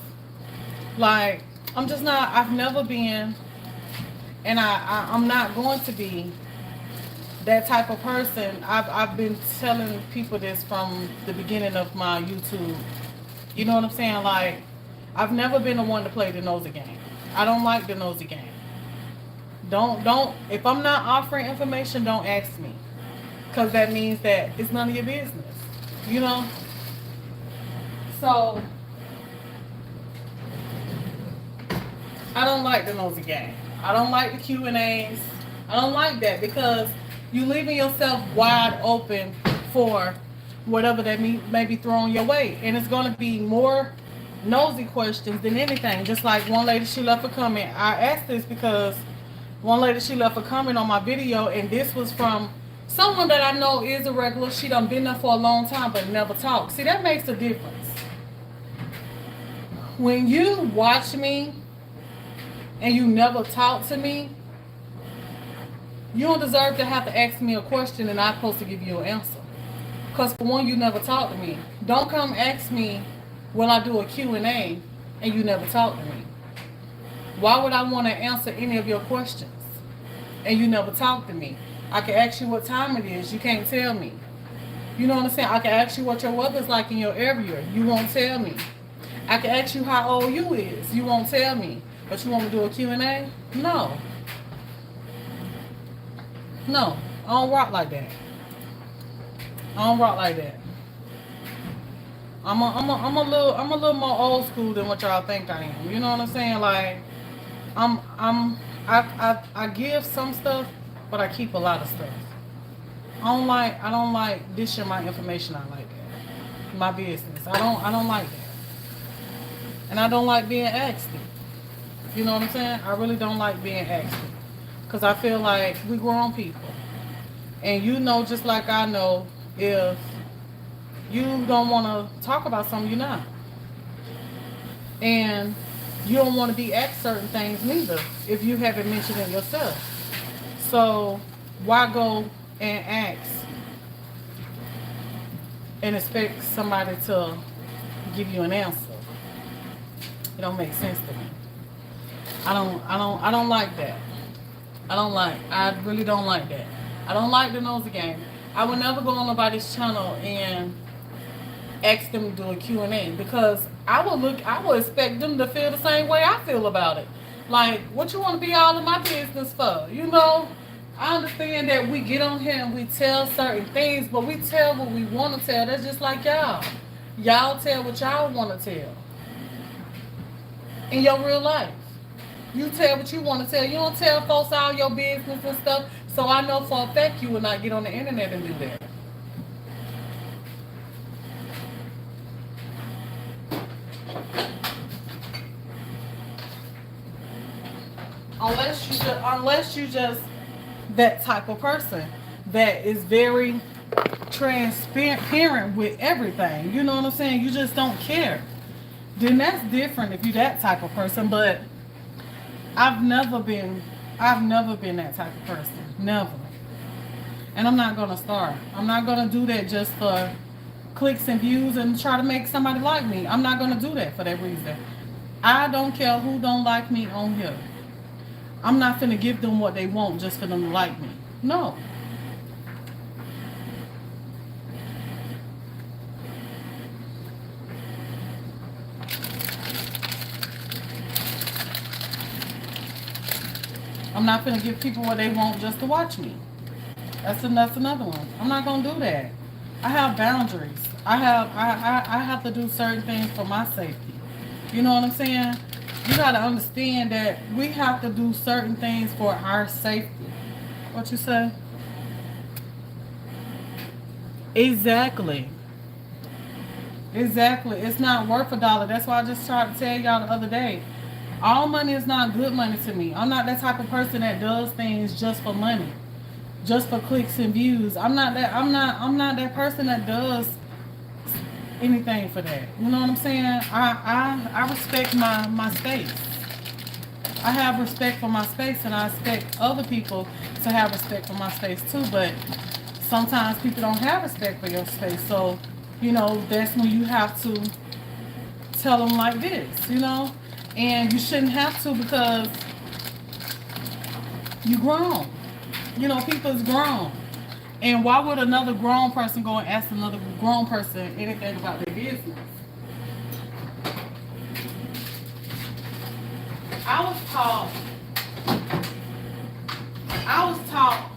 Like, I'm just not, I've never been, and I'm not going to be that type of person. I've been telling people this from the beginning of my YouTube You know what I'm saying? Like, I've never been the one to play the nosy game. I don't like the nosy game. Don't. If I'm not offering information, don't ask me, cause that means that it's none of your business. You know. So I don't like the nosy game. I don't like the Q&As. I don't like that because you leaving yourself wide open for whatever that may be thrown your way, and it's going to be more nosy questions than anything. Just like one lady, she left a comment. I asked this because one lady, she left a comment on my video, and this was from someone that I know is a regular. She done been there for a long time but never talked. See, that makes a difference. When you watch me and you never talk to me, you don't deserve to have to ask me a question and I'm supposed to give you an answer. Because for one, you never talk to me. Don't come ask me when I do a Q&A and you never talk to me. Why would I want to answer any of your questions and you never talk to me? I can ask you what time it is. You can't tell me. You know what I'm saying? I can ask you what your weather's like in your area. You won't tell me. I can ask you how old you is. You won't tell me. But you want me to do a Q&A? No. No. I don't rock like that. I don't rock like that. I'm a little more old school than what y'all think I am. You know what I'm saying? Like, I give some stuff, but I keep a lot of stuff. I don't like dishing my information out like that. My business. I don't like that. And I don't like being asked it. You know what I'm saying? I really don't like being asked it. Because I feel like we grown people. And you know just like I know, if you don't want to talk about something, you're not. And you don't want to be asked certain things neither if you haven't mentioned it yourself. So why go and ask and expect somebody to give you an answer? It don't make sense to me. I don't like that. I really don't like that. I don't like the nosy game. I would never go on nobody's channel and ask them to do a Q&A because I will expect them to feel the same way I feel about it. Like, what you want to be all in my business for? You know, I understand that we get on here and we tell certain things, but we tell what we want to tell. That's just like y'all. Y'all tell what y'all want to tell in your real life. You tell what you want to tell. You don't tell folks all your business and stuff. So I know for a fact you will not get on the internet and do that. Unless you just that type of person that is very transparent with everything. You know what I'm saying? You just don't care. Then that's different if you're that type of person. But I've never been that type of person. Never. And I'm not gonna start. I'm not gonna do that just for clicks and views and try to make somebody like me. I'm not gonna do that for that reason. I don't care who don't like me on here. I'm not finna give them what they want just for them to like me. No. I'm not gonna give people what they want just to watch me. That's another one. I'm not gonna do that. I have boundaries. I have to do certain things for my safety. You know what I'm saying? You gotta understand that we have to do certain things for our safety. What you say? Exactly. Exactly. It's not worth a dollar. That's why I just tried to tell y'all the other day. All money is not good money to me. I'm not that type of person that does things just for money, just for clicks and views. I'm not that person that does anything for that. You know what I'm saying? I respect my space. I have respect for my space, and I expect other people to have respect for my space too. But sometimes people don't have respect for your space. So, you know, that's when you have to tell them like this, you know? And you shouldn't have to because you grown. You know, people is grown. And why would another grown person go and ask another grown person anything about their business? I was taught, I was taught,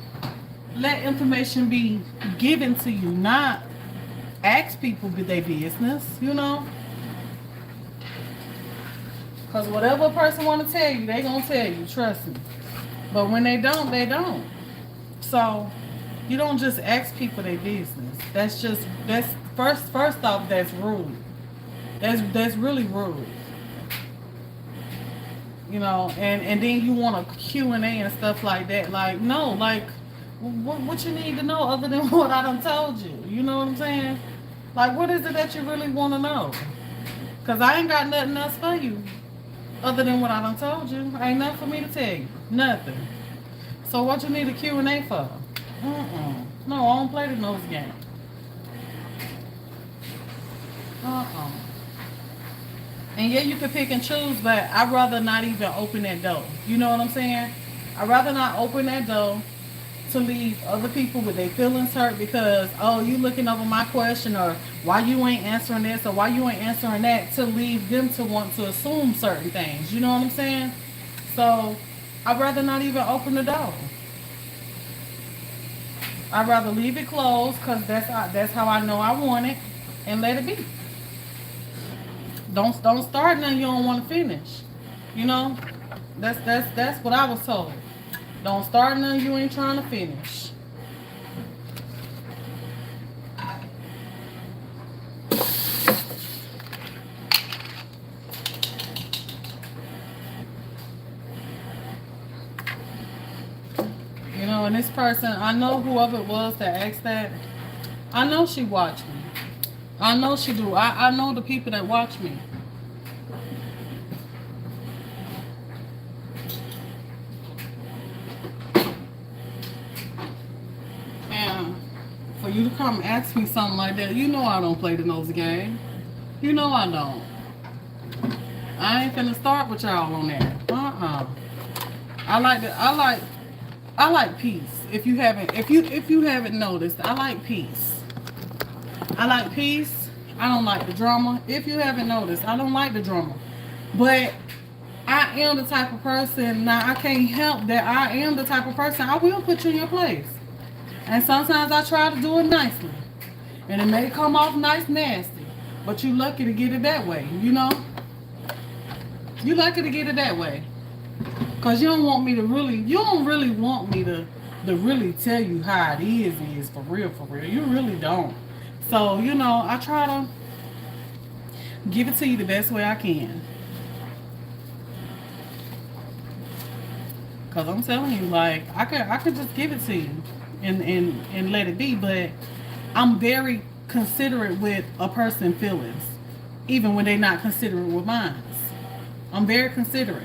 let information be given to you, not ask people their business, you know? Because whatever a person want to tell you, they going to tell you, trust me. But when they don't, they don't. So, you don't just ask people their business. That's first off, that's rude. That's really rude. You know, and then you want a Q&A and stuff like that. Like, no, like, what you need to know other than what I done told you? You know what I'm saying? Like, what is it that you really want to know? Because I ain't got nothing else for you other than what I done told you. Ain't nothing for me to tell you. Nothing. So what you need a Q&A for? No, I don't play the nose game. And yeah, you can pick and choose, but I'd rather not even open that door. You know what I'm saying? I'd rather not open that door to leave other people with their feelings hurt because, oh, you looking over my question, or why you ain't answering this, or why you ain't answering that, to leave them to want to assume certain things. You know what I'm saying? So I'd rather not even open the door. I'd rather leave it closed because that's how I know I want it, and let it be. Don't start nothing you don't want to finish. You know, that's what I was told. Don't start nothing you ain't trying to finish. You know, and this person, I know whoever it was that asked that, I know she watched me. I know she do. I know the people that watch me. And for you to come ask me something like that, you know I don't play the nose game. You know I don't. I ain't finna start with y'all on that. I like peace. If you haven't noticed, I like peace. I like peace. I don't like the drama. If you haven't noticed, I don't like the drama. But I am the type of person, now I can't help that I am the type of person, I will put you in your place. And sometimes I try to do it nicely. And it may come off nice nasty. But you lucky to get it that way, you know? You lucky to get it that way. Because you don't want me to really, you don't really want me to really tell you how it is for real, for real. You really don't. So, you know, I try to give it to you the best way I can. Because I'm telling you, like, I could just give it to you and let it be. But I'm very considerate with a person's feelings, even when they're not considerate with mine. I'm very considerate.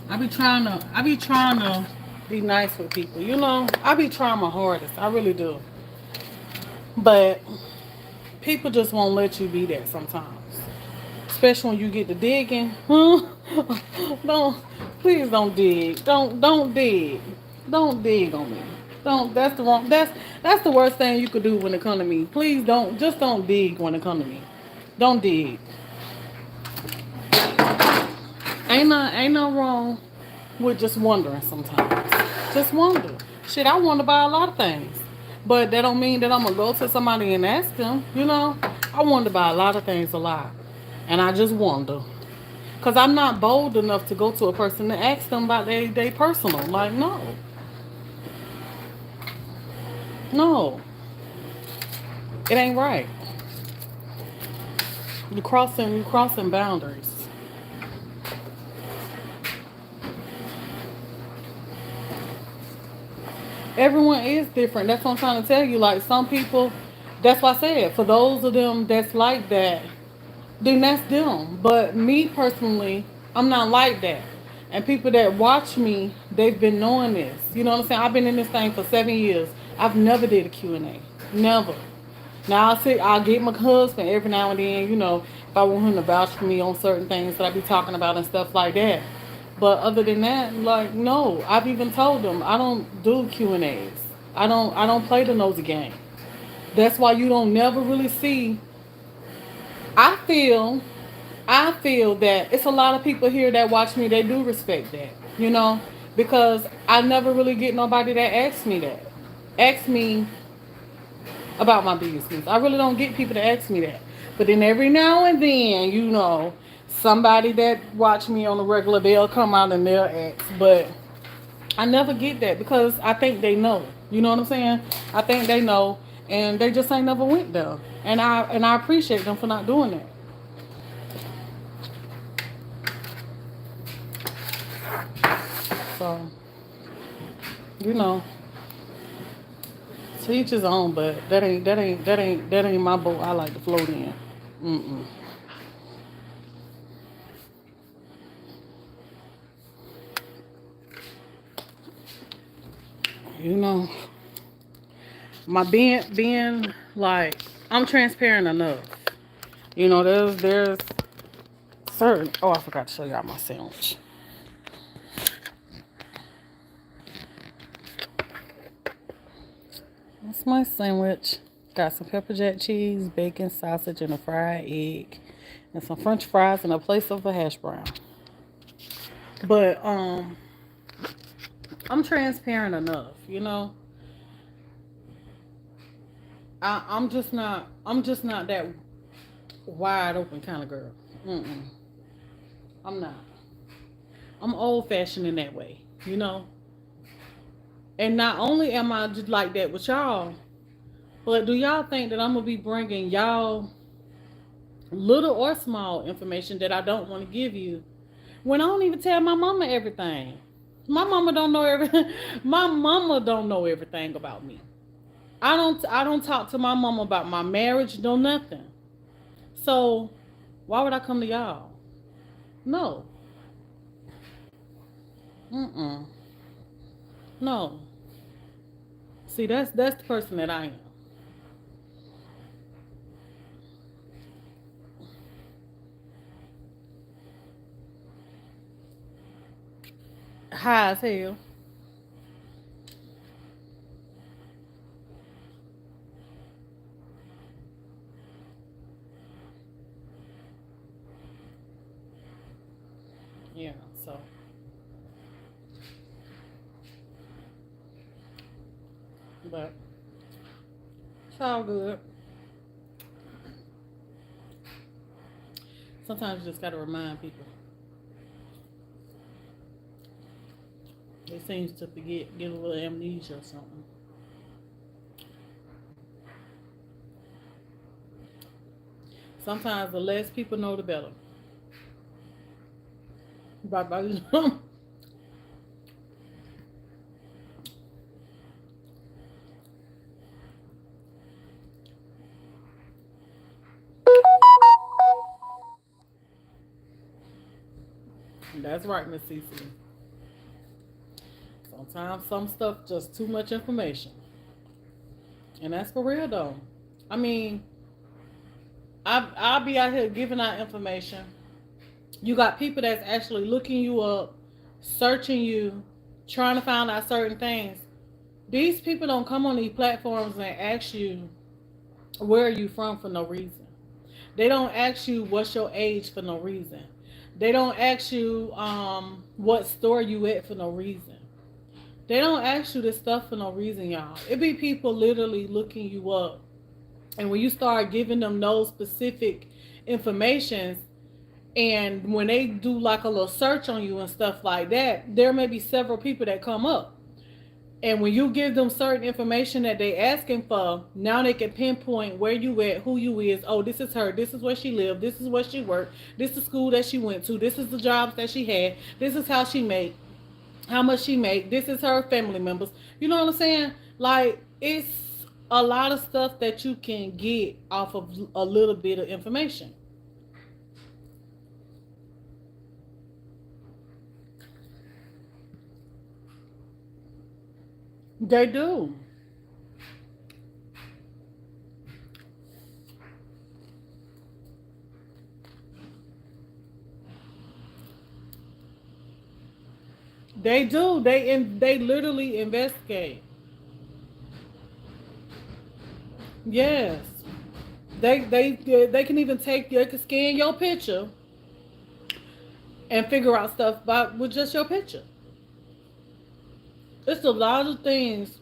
I be trying to be nice with people, you know. I be trying my hardest, I really do. But people just won't let you be that sometimes. Especially when you get to digging. Don't, please don't dig. Don't dig. Don't dig on me. Don't, that's the worst thing you could do when it comes to me. Please don't dig when it comes to me. Don't dig. Ain't no wrong with just wondering sometimes. Just wonder. Shit, I wonder about a lot of things. But that don't mean that I'm gonna go to somebody and ask them, you know. I wonder about a lot of things a lot. And I just wonder. Cause I'm not bold enough to go to a person and ask them about they personal. Like, no, no, it ain't right. You crossing boundaries. Everyone is different. That's what I'm trying to tell you. Like some people, that's why I said for those of them that's like that, then that's them. But me personally, I'm not like that. And people that watch me, they've been knowing this. You know what I'm saying? I've been in this thing for 7 years. I've never did a Q&A. Never. Now I'll get my husband every now and then, if I want him to vouch for me on certain things that I be talking about and stuff like that. But other than that, like no, I've even told them I don't do Q&As. I don't play the nosy game. That's why you don't never really see. I feel I feel that it's a lot of people here that watch me. They do respect that, you know, because I never really get nobody that asks me that. Ask me about my business. I really don't get people to ask me that. But then every now and then, somebody that watch me on the regular, they'll come out and they'll ask. But I never get that because I think they know. You know what I'm saying? I think they know, and they just ain't never went there. And I appreciate them for not doing that. So, you know, to each his own. But that ain't my boat. I like to float in. Mm-mm. You know, my being like I'm transparent enough. There's certain. Oh, I forgot to show y'all my sandwich. That's my sandwich. Got some pepper jack cheese, bacon, sausage, and a fried egg, and some French fries, and a place of a hash brown. But I'm transparent enough. I'm just not. I'm just not that wide open kind of girl. Mm-mm. I'm not. I'm old fashioned in that way. And not only am I just like that with y'all, but do y'all think that I'm gonna be bringing y'all little or small information that I don't want to give you when I don't even tell my mama everything? My mama don't know everything. My mama don't know everything about me. I don't talk to my mama about my marriage, no nothing. So why would I come to y'all? No. Mm-mm. No. See, that's the person that I am. High as hell. Yeah. So, but it's all good. Sometimes you just gotta remind people. They seems to forget, get a little amnesia or something. Sometimes the less people know, the better. Bye bye. That's right, Miss Cece. Sometimes some stuff just too much information, and that's for real though. I mean, I'll be out here giving out information. You got people that's actually looking you up, searching you, trying to find out certain things. These people don't come on these platforms and ask you where are you from for no reason. They don't ask you what's your age for no reason. They don't ask you what store you at for no reason. They don't ask you this stuff for no reason, y'all. It be people literally looking you up, and when you start giving them those specific informations, And when they do like a little search on you and stuff like that, there may be several people that come up. And when you give them certain information that they asking for, now they can pinpoint where you at, who you is. Oh, this is her. This is where she lived. This is where she worked. This is the school that she went to. This is the jobs that she had. This is how she made, how much she make. This is her family members. You know what I'm saying? Like, it's a lot of stuff that you can get off of a little bit of information. They do. They do. They literally investigate. Yes. They can even they can scan your picture and figure out stuff about with just your picture. It's a lot of things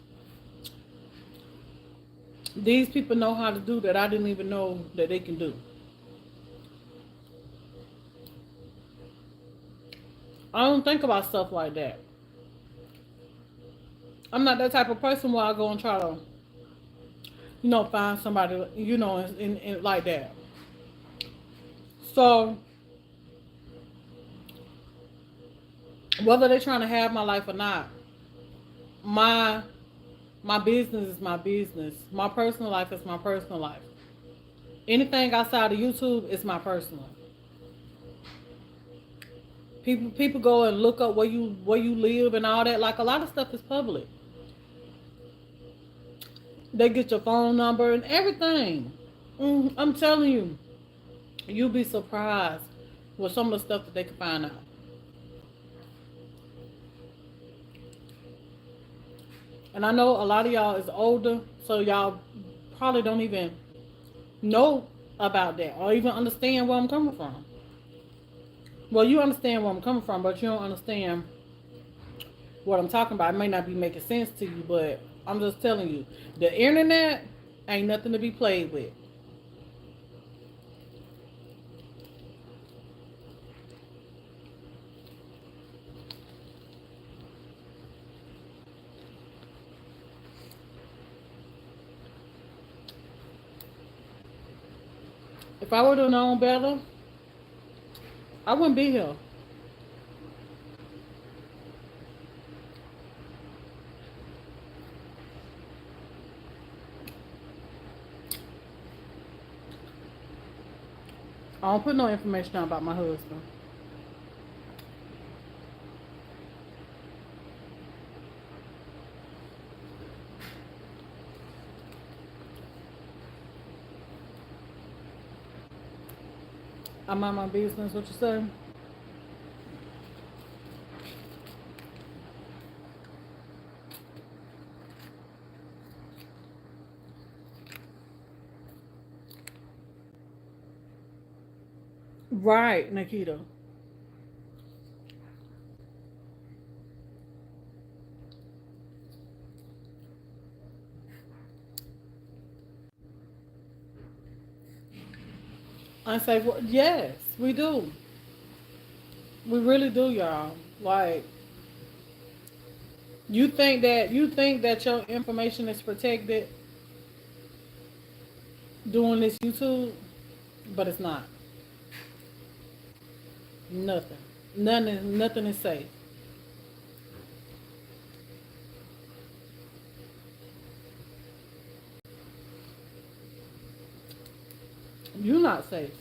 these people know how to do that I didn't even know that they can do. I don't think about stuff like that. I'm not that type of person where I go and try to, find somebody, like that. So whether they're trying to have my life or not, my my business is my business. My personal life is my personal life. Anything outside of YouTube is my personal. People go and look up where you live and all that. Like, a lot of stuff is public. They get your phone number and everything. I'm telling you, you'll be surprised with some of the stuff that they can find out. And I know a lot of y'all is older, so y'all probably don't even know about that or even understand where I'm coming from. Well, you understand where I'm coming from, but you don't understand what I'm talking about. It may not be making sense to you, but I'm just telling you, the internet ain't nothing to be played with. If I would have known better, I wouldn't be here. I don't put no information out about my husband. I mind my business. What you say? Right, Nikita. Unsafe. Yes, we do. We really do, y'all. Like, you think that your information is protected doing this YouTube, but it's not. Nothing. Nothing is safe. You're not safe.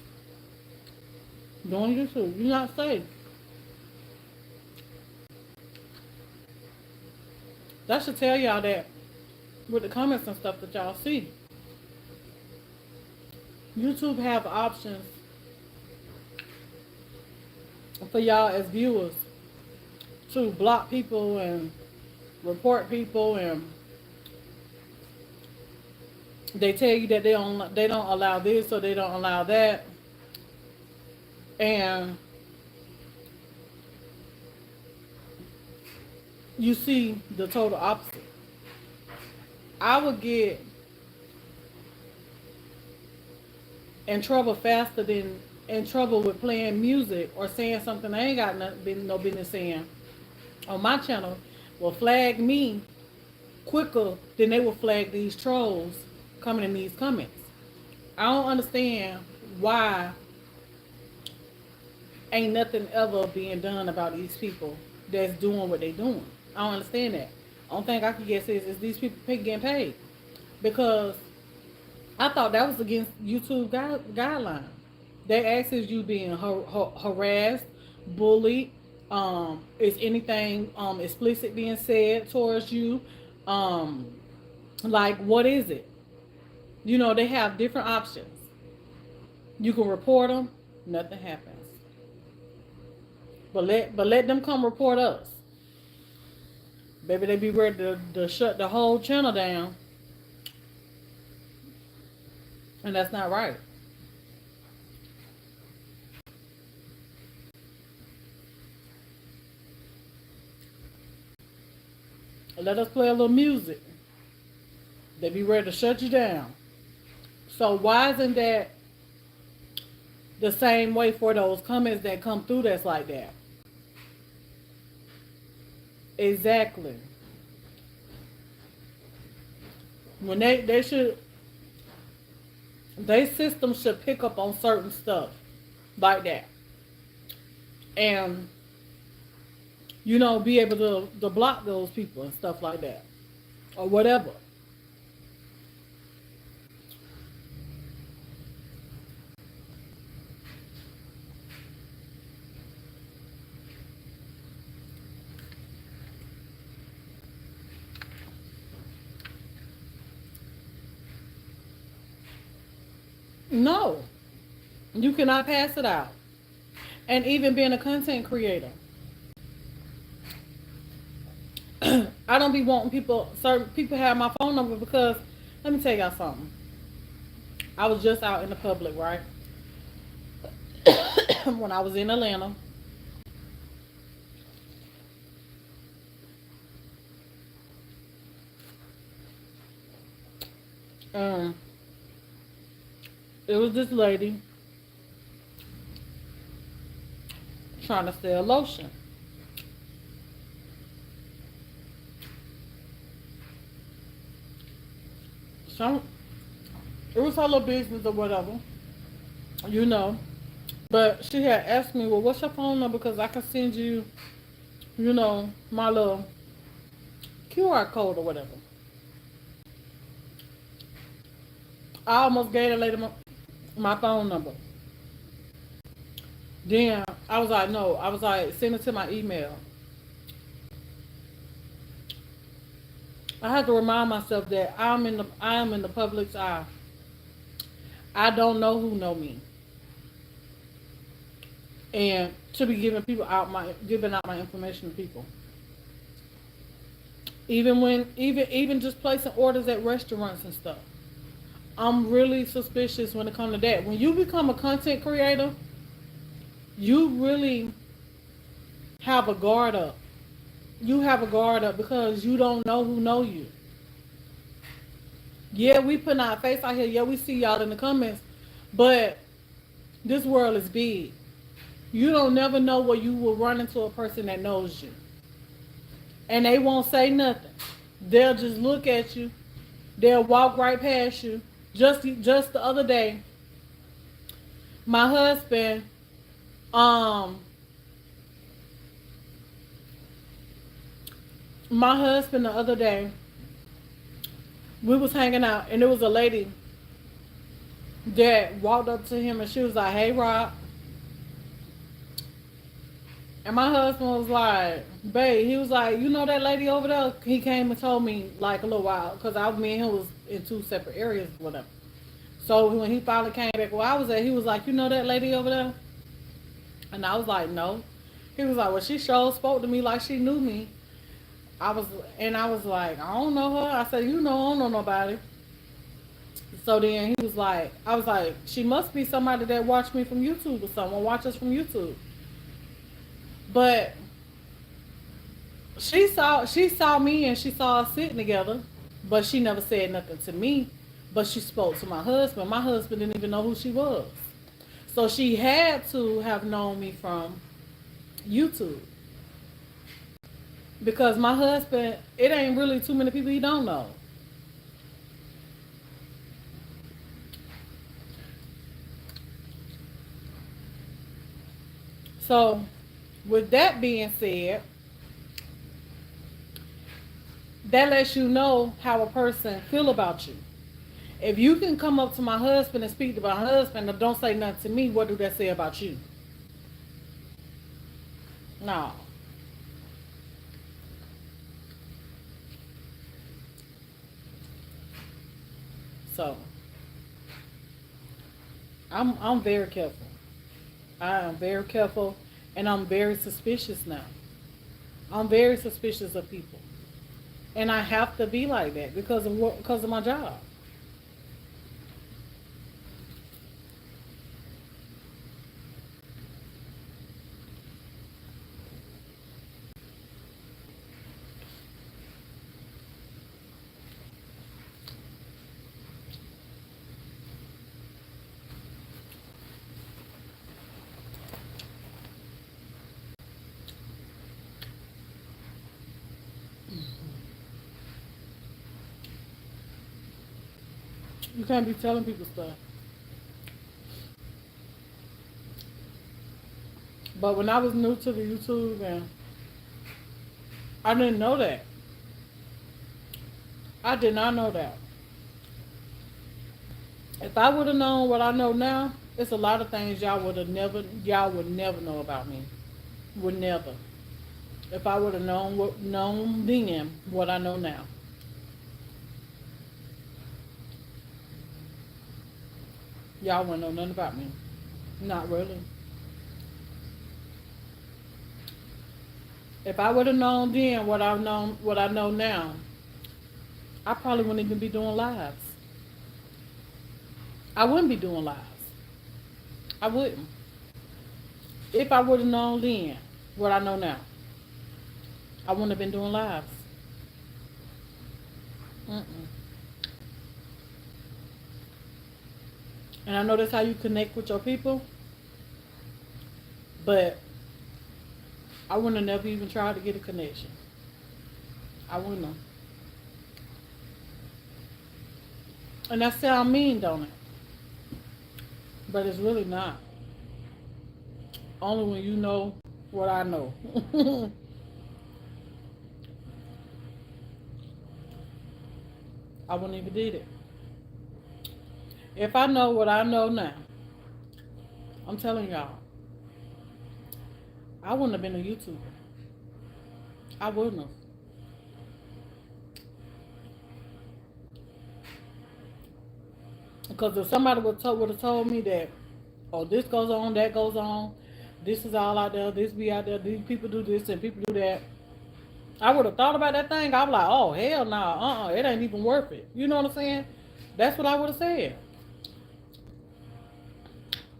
Doing YouTube, you're not safe. That should tell y'all that with the comments and stuff that y'all see. YouTube have options for y'all as viewers to block people and report people, and they tell you that they don't allow this or they don't allow that, and you see the total opposite. I would get in trouble faster than in trouble with playing music or saying something I ain't got no business saying on my channel will flag me quicker than they will flag these trolls coming in these comments. I don't understand why ain't nothing ever being done about these people that's doing what they doing. I don't understand that. Only thing I can guess is these people getting paid because I thought that was against YouTube guidelines. They ask is you being harassed, bullied, is anything explicit being said towards you, um, like what is it? You know they have different options. You can report them, nothing happens. But let them come report us. Baby, they be ready to shut the whole channel down, and that's not right. Let us play a little music. They be ready to shut you down. So why isn't that the same way for those comments that come through that's like that? Exactly. When they should they system should pick up on certain stuff like that. And be able to block those people and stuff like that. Or whatever. No. You cannot pass it out. And even being a content creator. I don't be wanting certain people have my phone number because, let me tell y'all something. I was just out in the public, right? When I was in Atlanta. Um, it was this lady trying to sell lotion. So it was her little business or whatever, you know. But she had asked me, well, what's your phone number? Because I can send you, my little QR code or whatever. I almost gave the lady my phone number. Then I was like, no. I was like, send it to my email. I have to remind myself that I am in the public's eye. I don't know who know me. And to be giving out my information to people. Even just placing orders at restaurants and stuff. I'm really suspicious when it comes to that. When you become a content creator, you really have a guard up. You have a guard up because you don't know who know you. Yeah, we put our face out here. Yeah, we see y'all in the comments. But this world is big. You don't never know where you will run into a person that knows you. And they won't say nothing. They'll just look at you. They'll walk right past you. Just the other day, my husband, the other day, we was hanging out and there was a lady that walked up to him and she was like, hey, Rob. And my husband was like, babe, he was like, you know that lady over there? He came and told me like a little while, because me and him was in two separate areas or whatever. So when he finally came back where I was at, he was like, you know that lady over there? And I was like, no. He was like, well, she sure spoke to me like she knew me. I was like, I don't know her. I said, I don't know nobody. So then he was like, I was like, she must be somebody that watched me from YouTube or someone watch us from YouTube. But she saw me and she saw us sitting together, but she never said nothing to me. But she spoke to my husband. My husband didn't even know who she was. So she had to have known me from YouTube because my husband, it ain't really too many people he don't know. So, with that being said, that lets you know how a person feel about you. If you can come up to my husband and speak to my husband and don't say nothing to me, what do that say about you? No. So I'm very careful. I am very careful, and I'm very suspicious now. I'm very suspicious of people, and I have to be like that because of what, because of my job. You can't be telling people stuff. But when I was new to the YouTube, and I didn't know that. I did not know that. If I would have known what I know now, it's a lot of things y'all would never know about me. Would never. If I would have known then what I know now, y'all wouldn't know nothing about me. Not really. If I would have known then what I know now, I probably wouldn't even be doing lives. I wouldn't be doing lives. I wouldn't. If I would have known then what I know now, I wouldn't have been doing lives. Mm-mm. And I know that's how you connect with your people, but I wouldn't have never even tried to get a connection. I wouldn't have. And that sound mean, don't it? But it's really not. Only when you know what I know. I wouldn't even did it. If I know what I know now, I'm telling y'all, I wouldn't have been a YouTuber. I wouldn't have. Because if somebody would have told me that, oh, this goes on, that goes on, this is all out there, this be out there, these people do this and people do that, I would have thought about that thing. I was like, oh, hell no, it ain't even worth it. You know what I'm saying? That's what I would have said.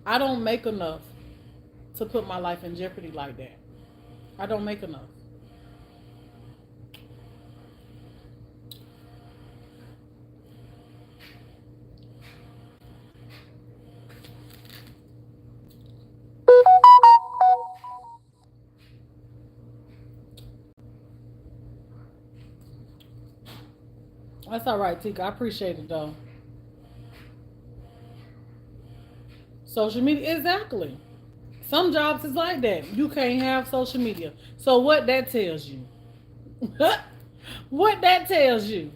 I don't make enough to put my life in jeopardy like that. I don't make enough. That's all right, Tika. I appreciate it though. Social media, exactly. Some jobs is like that. You can't have social media. So what that tells you? What that tells you?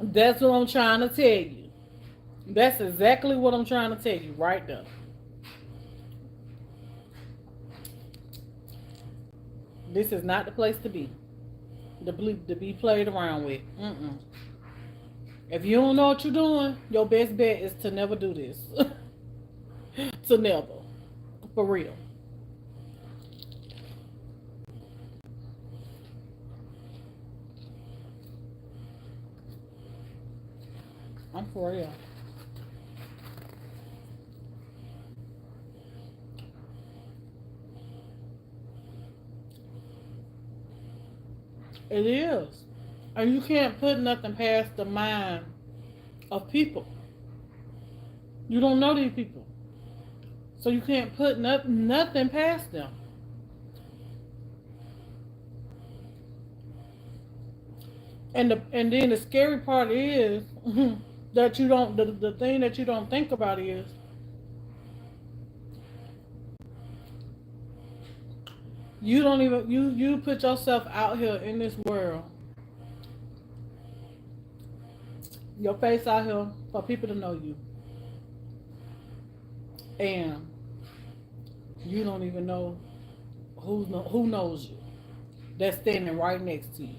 That's what I'm trying to tell you. That's exactly what I'm trying to tell you right there. This is not the place to be. To be played around with. Mm-mm. If you don't know what you're doing, your best bet is to never do this. To never. For real. I'm for real. It is. And you can't put nothing past the mind of people. You don't know these people. So you can't put nothing past them. And then the scary part is that you don't the thing that you don't think about is you don't even you put yourself out here in this world, your face out here for people to know you, and you don't even know who knows you that's standing right next to you.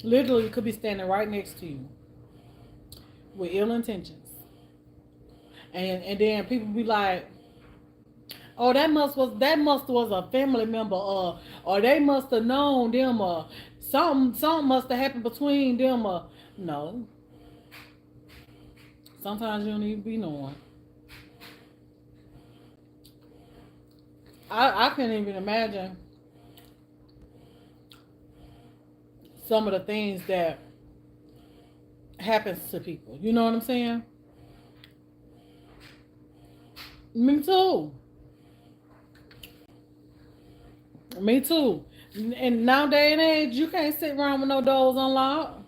Literally could be standing right next to you with ill intentions. And then people be like, oh, that must was a family member, or they must have known them, or something must have happened between them, or no. Sometimes you don't even be knowing. I can't even imagine some of the things that happens to people. You know what I'm saying? Me too. Me too. And nowadays and age, you can't sit around with no doors unlocked.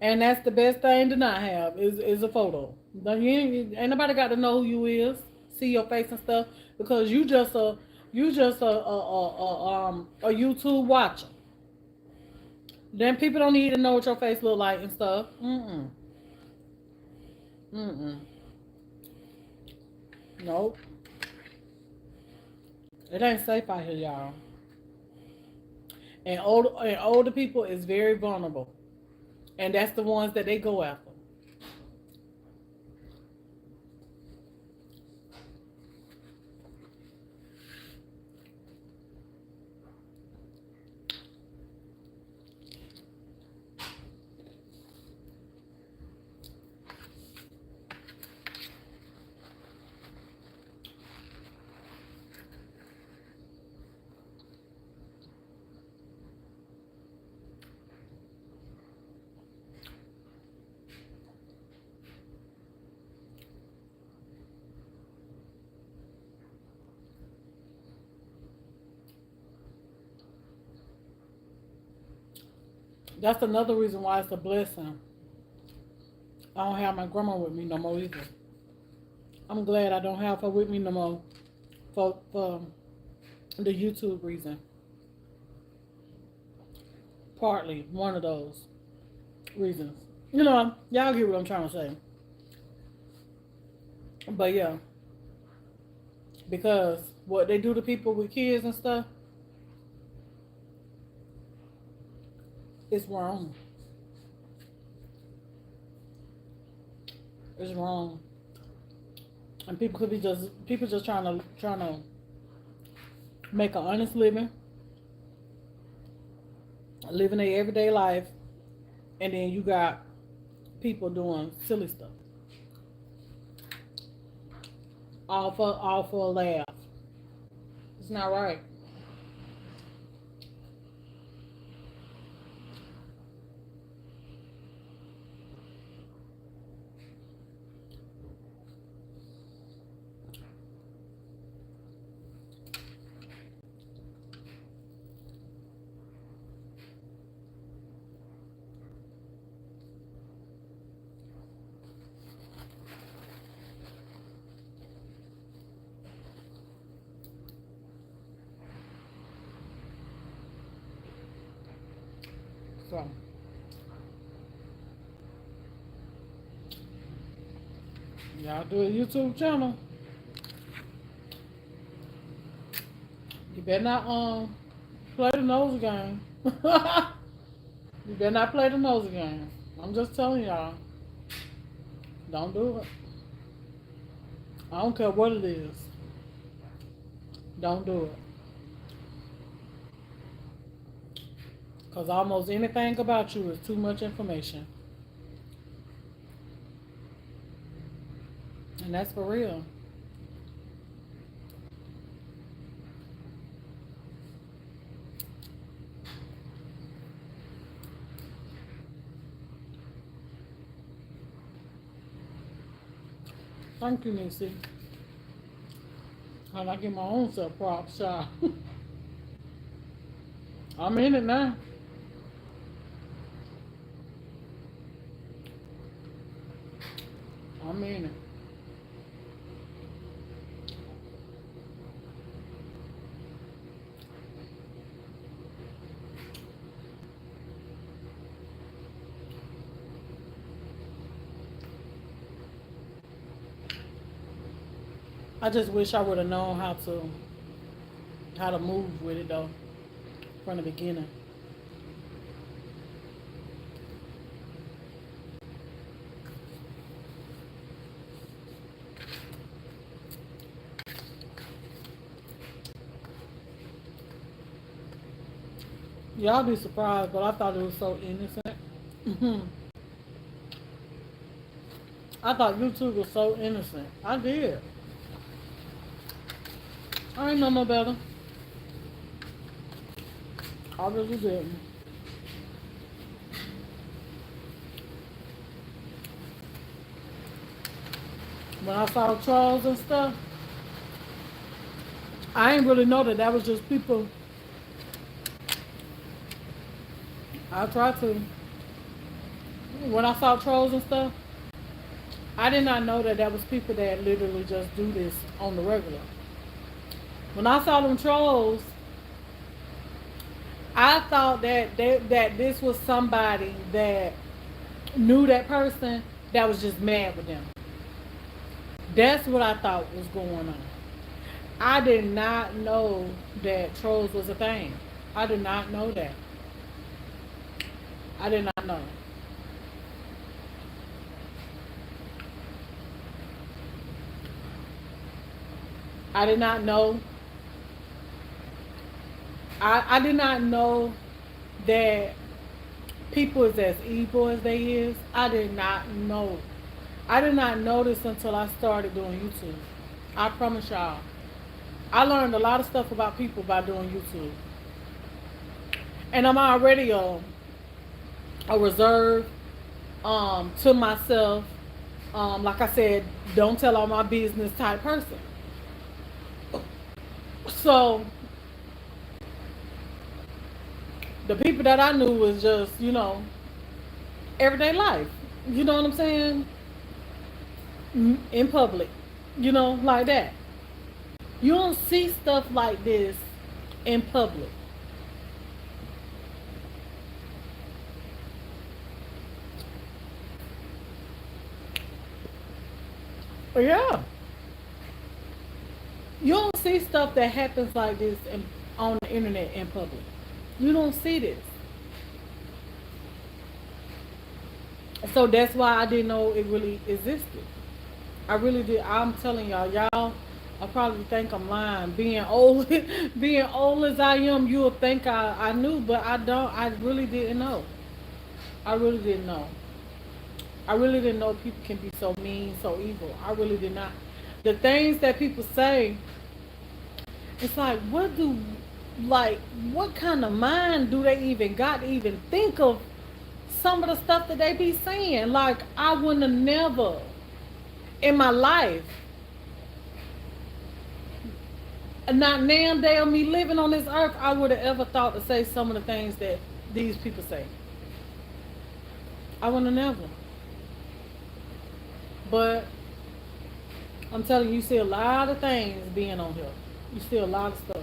And that's the best thing to not have is a photo. Ain't nobody got to know who you is, see your face and stuff, because you just a YouTube watcher. Then people don't need to know what your face look like and stuff. Mm. Nope. It ain't safe out here, y'all. And older people is very vulnerable, and that's the ones that they go after. That's another reason why it's a blessing. I don't have my grandma with me no more either. I'm glad I don't have her with me no more for the YouTube reason. Partly one of those reasons. Y'all get what I'm trying to say. But yeah, because what they do to people with kids and stuff is wrong. It's wrong. And people just trying to make an honest living, living their everyday life, and then you got people doing silly stuff, all for a laugh. It's not right. So y'all do a YouTube channel. You better not play the nose game. You better not play the nose game. I'm just telling y'all, don't do it. I don't care what it is. Don't do it. Because almost anything about you is too much information. And that's for real. Thank you, Nixie. And I give my own self props, child. I'm in it now. I'm in it. I just wish I would have known how to move with it though from the beginning. Y'all be surprised, but I thought it was so innocent. I thought YouTube was so innocent. I did. I ain't know no better. I really didn't. When I saw trolls and stuff, I ain't really know that that was just people. I tried to. When I saw trolls and stuff, I did not know that that was people that literally just do this on the regular. When I saw them trolls, I thought that this was somebody that knew that person that was just mad with them. That's what I thought was going on. I did not know that trolls was a thing. I did not know that. I did not know. I did not know. I did not know that people is as evil as they is. I did not know. I did not know this until I started doing YouTube. I promise y'all. I learned a lot of stuff about people by doing YouTube. And I'm already a reserve to myself. Like I said, don't tell all my business type person. So the people that I knew was just, everyday life. You know what I'm saying? In public. Like that. You don't see stuff like this in public. Yeah. You don't see stuff that happens like this on the internet in public. You don't see this. So that's why I didn't know it really existed. I really did. I'm telling y'all, I probably think I'm lying. Being old, being old as I am, you'll think I knew, but I don't. I really didn't know. I really didn't know. I really didn't know people can be so mean, so evil. I really did not. The things that people say, it's like, what kind of mind do they even got to even think of some of the stuff that they be saying? Like, I wouldn't have never in my life, not now day of me living on this earth, I would have ever thought to say some of the things that these people say. I would have never. But I'm telling you, you see a lot of things being on here. You see a lot of stuff.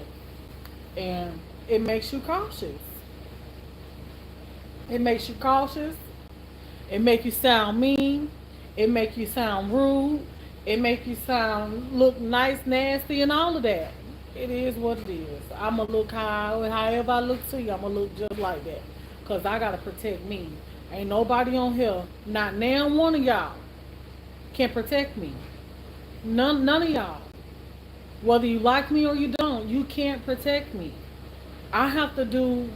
And it makes you cautious. It makes you cautious. It makes you sound mean. It makes you sound rude. It makes you sound look nice, nasty, and all of that. It is what it is. I'ma look however I look to you, I'ma look just like that. Cause I gotta protect me. Ain't nobody on here, not now one of y'all, can protect me. None of y'all. Whether you like me or you don't, you can't protect me. I have to do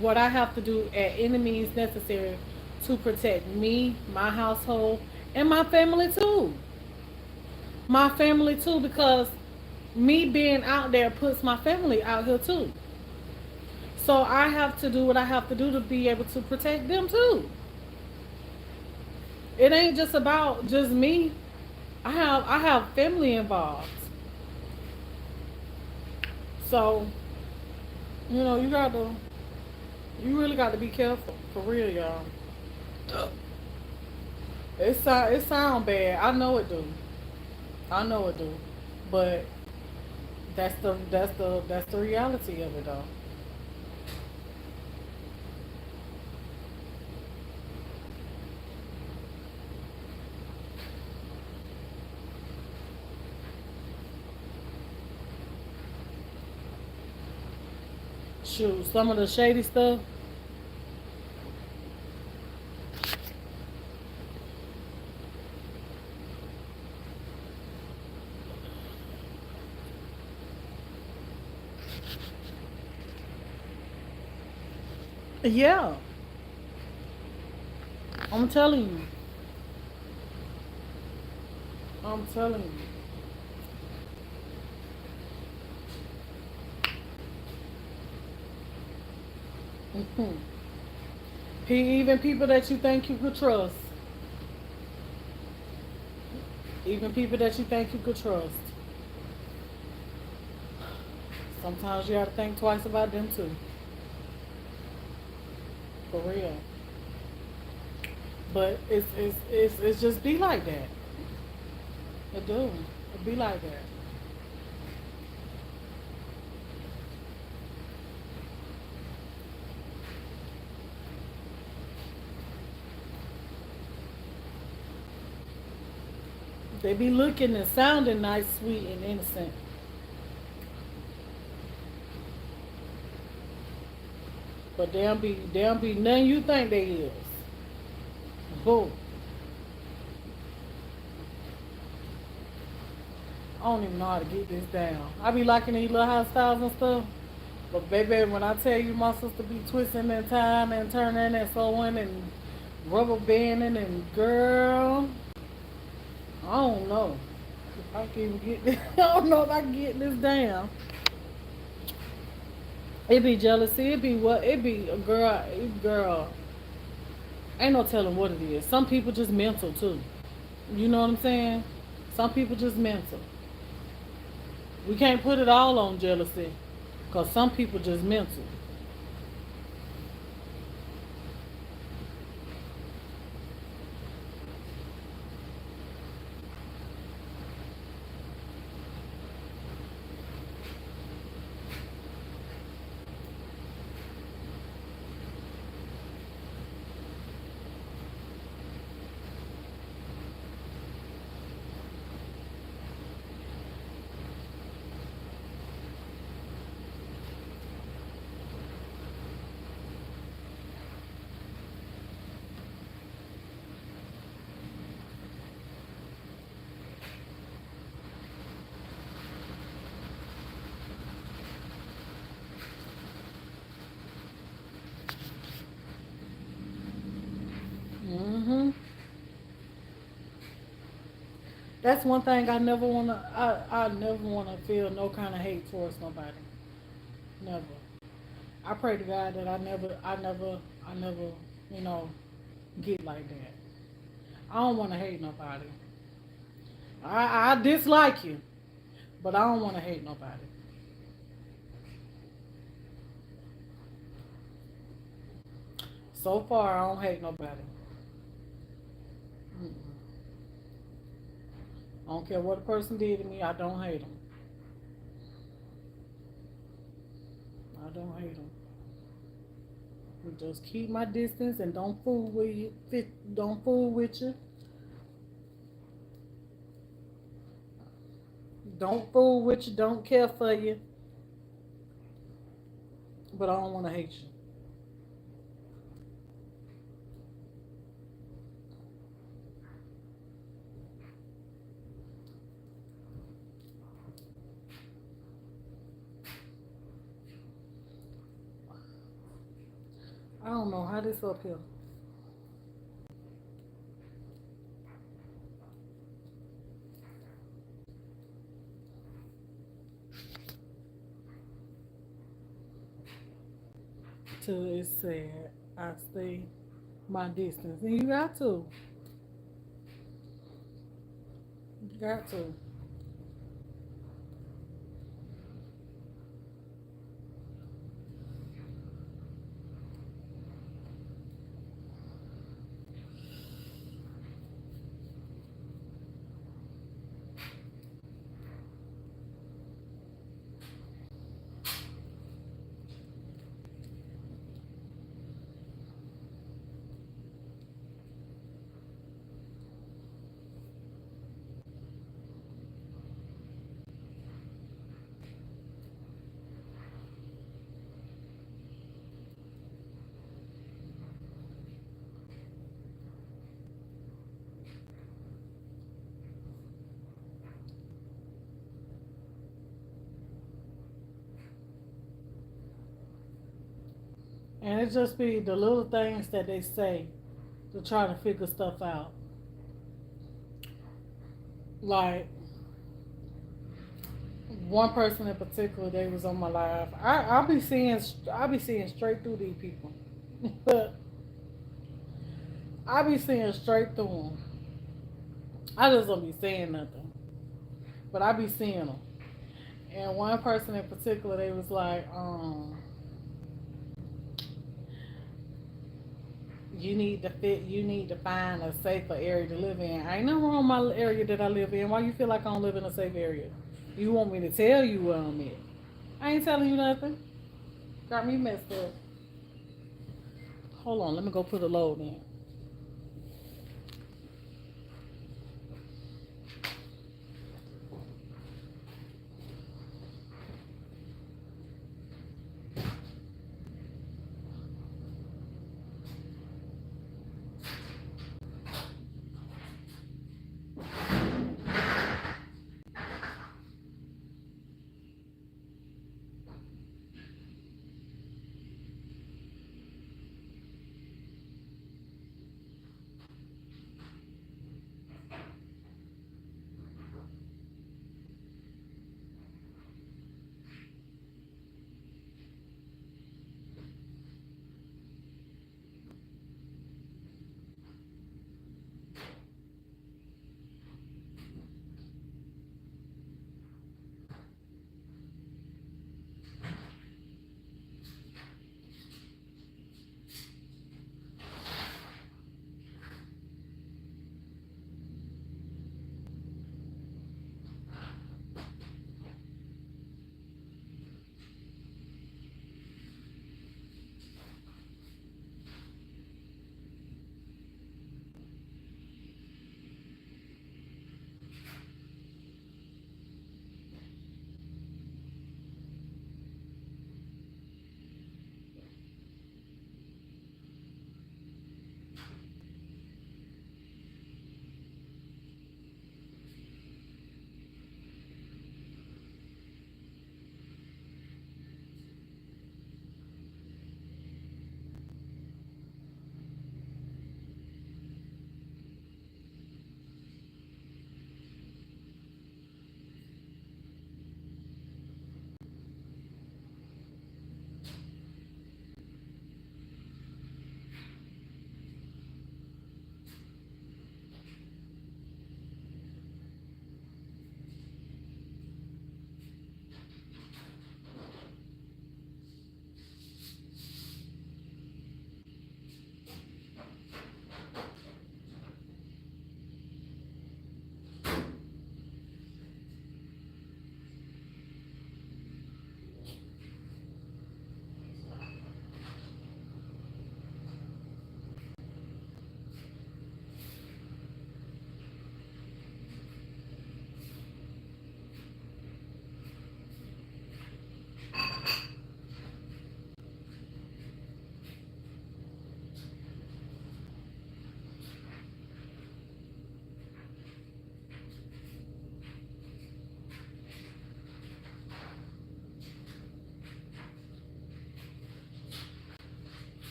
what I have to do at any means necessary to protect me, my household, and my family too. My family too, because me being out there puts my family out here too. So I have to do what I have to do to be able to protect them too. It ain't just about just me. I have family involved, so you got to you really got to be careful for real, y'all. It sound bad. I know it do. I know it do. But that's the reality of it though. Shoot, some of the shady stuff. Yeah, I'm telling you. I'm telling you. Mhm. Even people that you think you could trust, even people that you think you could trust, sometimes you have to think twice about them too. For real. But it's just be like that. It do. It be like that. They be looking and sounding nice, sweet, and innocent, but they don't be nothing you think they is. Boom. I don't even know how to get this down. I be liking these little hairstyles and stuff. But baby, when I tell you my sister be twisting and tying and turning and sewing and rubber banding and girl, I don't know if I can even get this. I don't know if I can get this down. It be jealousy. It be what? It be a girl. Girl, ain't no telling what it is. Some people just mental too. You know what I'm saying? Some people just mental. We can't put it all on jealousy, cause some people just mental. Hmm. That's one thing I never wanna. I never wanna feel no kind of hate towards nobody. Never. I pray to God that I never, you know, get like that. I don't want to hate nobody. I dislike you, but I don't want to hate nobody. So far, I don't hate nobody. Mm-mm. I don't care what a person did to me. I don't hate them. I don't hate them. Just keep my distance and don't fool with you. Don't fool with you. Don't fool with you. Don't care for you. But I don't want to hate you. I don't know how this up here. Till it's said I stay my distance, and you got to. Got to. And it just be the little things that they say to try to figure stuff out. Like one person in particular, they was on my live. I be seeing straight through these people. I be seeing straight through them. I just don't be saying nothing, but I be seeing them. And one person in particular, they was like, you need to find a safer area to live in. I ain't nothing wrong with my area that I live in. Why you feel like I don't live in a safe area? You want me to tell you where I'm at? I ain't telling you nothing. Got me messed up. Hold on, let me go put a load in.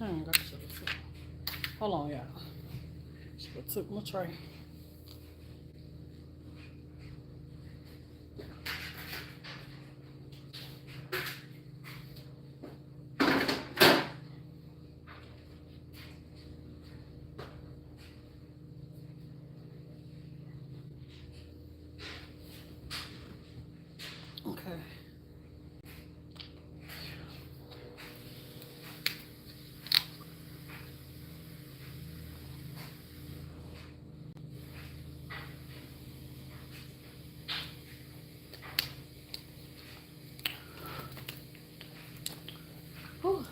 Dang, I should have took. Hold on, y'all. Should have took my tray. Okay. Whew.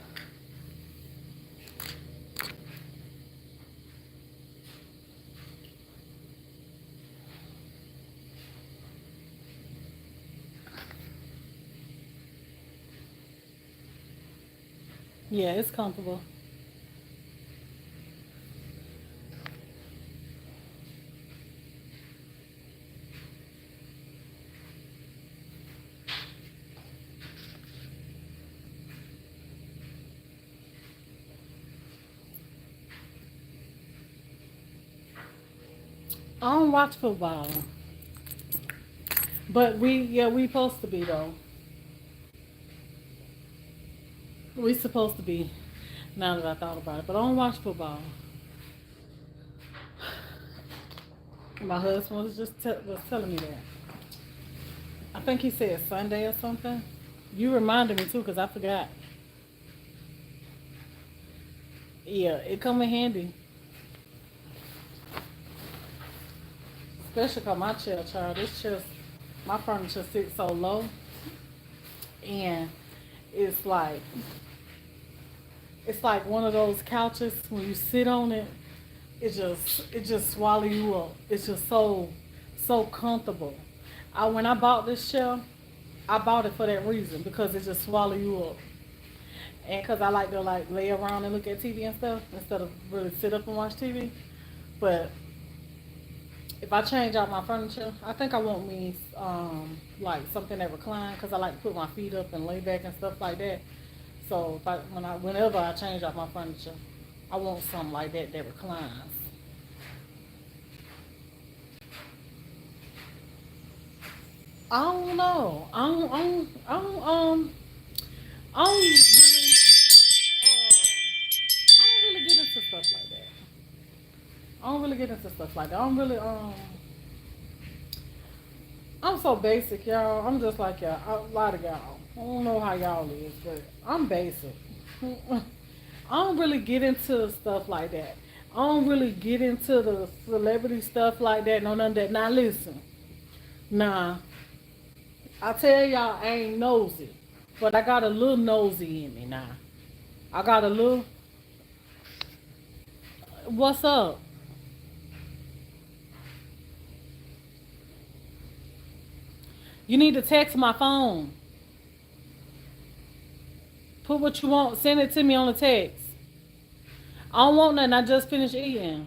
Yeah, it's comfortable. I don't watch football, but we supposed to be though. We supposed to be. Now that I thought about it, but I don't watch football. My husband was was telling me that. I think he said Sunday or something. You reminded me too, cause I forgot. Yeah, it come in handy, especially cause my chair, child. This chair, my furniture sits so low, and it's like it's like one of those couches when you sit on it, it just swallow you up. It's just so comfortable. When I bought this chair, I bought it for that reason because it just swallow you up. And because I like to like lay around and look at TV and stuff instead of really sit up and watch TV. But if I change out my furniture, I think I want me like something that recline because I like to put my feet up and lay back and stuff like that. So whenever I change out my furniture, I want something like that that reclines. I don't know. I don't really, I don't really get into stuff like that. I don't really get into stuff like that. I don't really, I'm so basic, y'all. I'm just like y'all. A lot of y'all. I don't know how y'all is, but I'm basic. I don't really get into stuff like that. I don't really get into the celebrity stuff like that. No, none of that. Now listen, nah. I tell y'all, I ain't nosy, but I got a little nosy in me now. I got a little. What's up? You need to text my phone. Put what you want. Send it to me on the text. I don't want nothing. I just finished eating.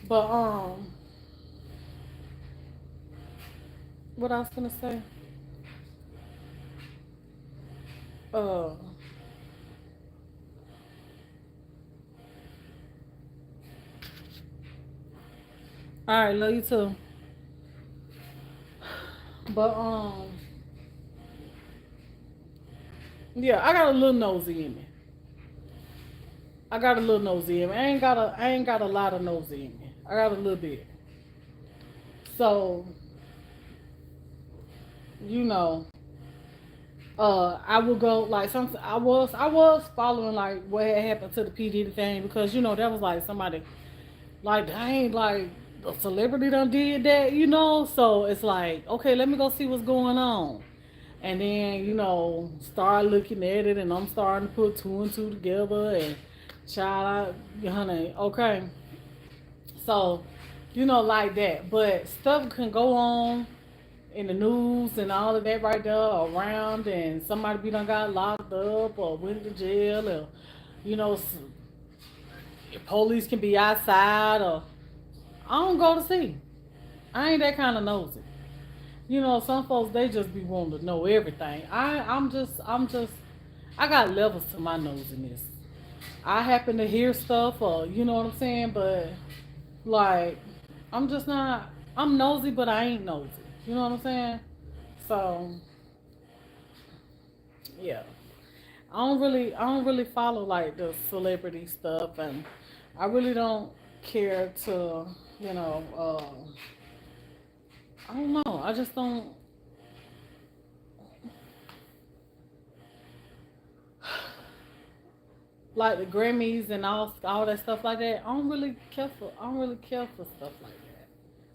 But what I was gonna say? All right, love you too. But yeah, I got a little nosy in me. I got a little nosy in me. I ain't got a lot of nosy in me. I got a little bit. So you know, I would go like some. I was following like what had happened to the P Diddy thing because that was like somebody like dang like a celebrity done did that. So it's like okay, let me go see what's going on. And then, start looking at it, and I'm starting to put two and two together. And child, honey, okay. So, like that. But stuff can go on in the news and all of that right there around, and somebody be done got locked up or went to jail, or, you know, police can be outside, or I don't go to see. I ain't that kind of nosy. Some folks they just be wanting to know everything. I got levels to my nosiness. I happen to hear stuff, or you know what I'm saying, but like, I'm just not. I'm nosy, but I ain't nosy. You know what I'm saying? So yeah, I don't really follow like the celebrity stuff, and I really don't care to, you know. I don't know. I just don't like the Grammys and all that stuff like that. I don't really care for stuff like that.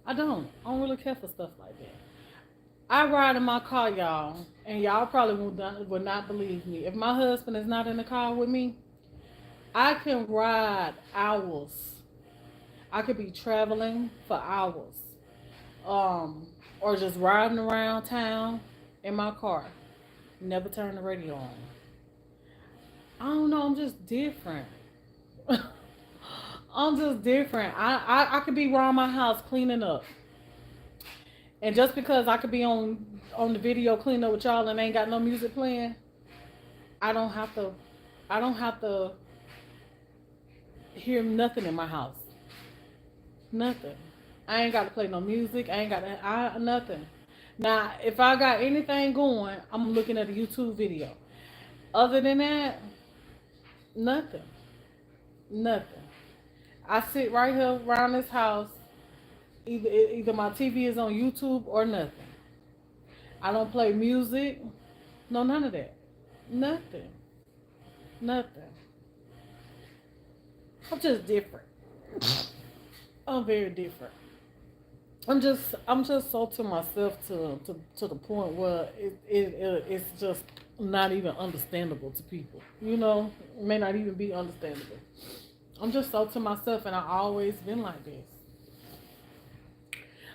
I don't. I don't really care for stuff like that. I ride in my car, y'all, and y'all probably would not believe me. If my husband is not in the car with me, I can ride hours. I could be traveling for hours, um, or just riding around town in my car. Never turn the radio on. I don't know. I'm just different. I'm just different. I could be around my house cleaning up, and just because I could be on the video cleaning up with y'all and ain't got no music playing, I don't have to. I don't have to hear nothing in my house. Nothing. I ain't got to play no music. Nothing. Now, if I got anything going, I'm looking at a YouTube video. Other than that, nothing. Nothing. I sit right here around this house. Either my TV is on YouTube or nothing. I don't play music. No, none of that. Nothing. Nothing. I'm just different. I'm very different. I'm just so to myself to the point where it's just not even understandable to people. It may not even be understandable. I'm just so to myself, and I always been like this.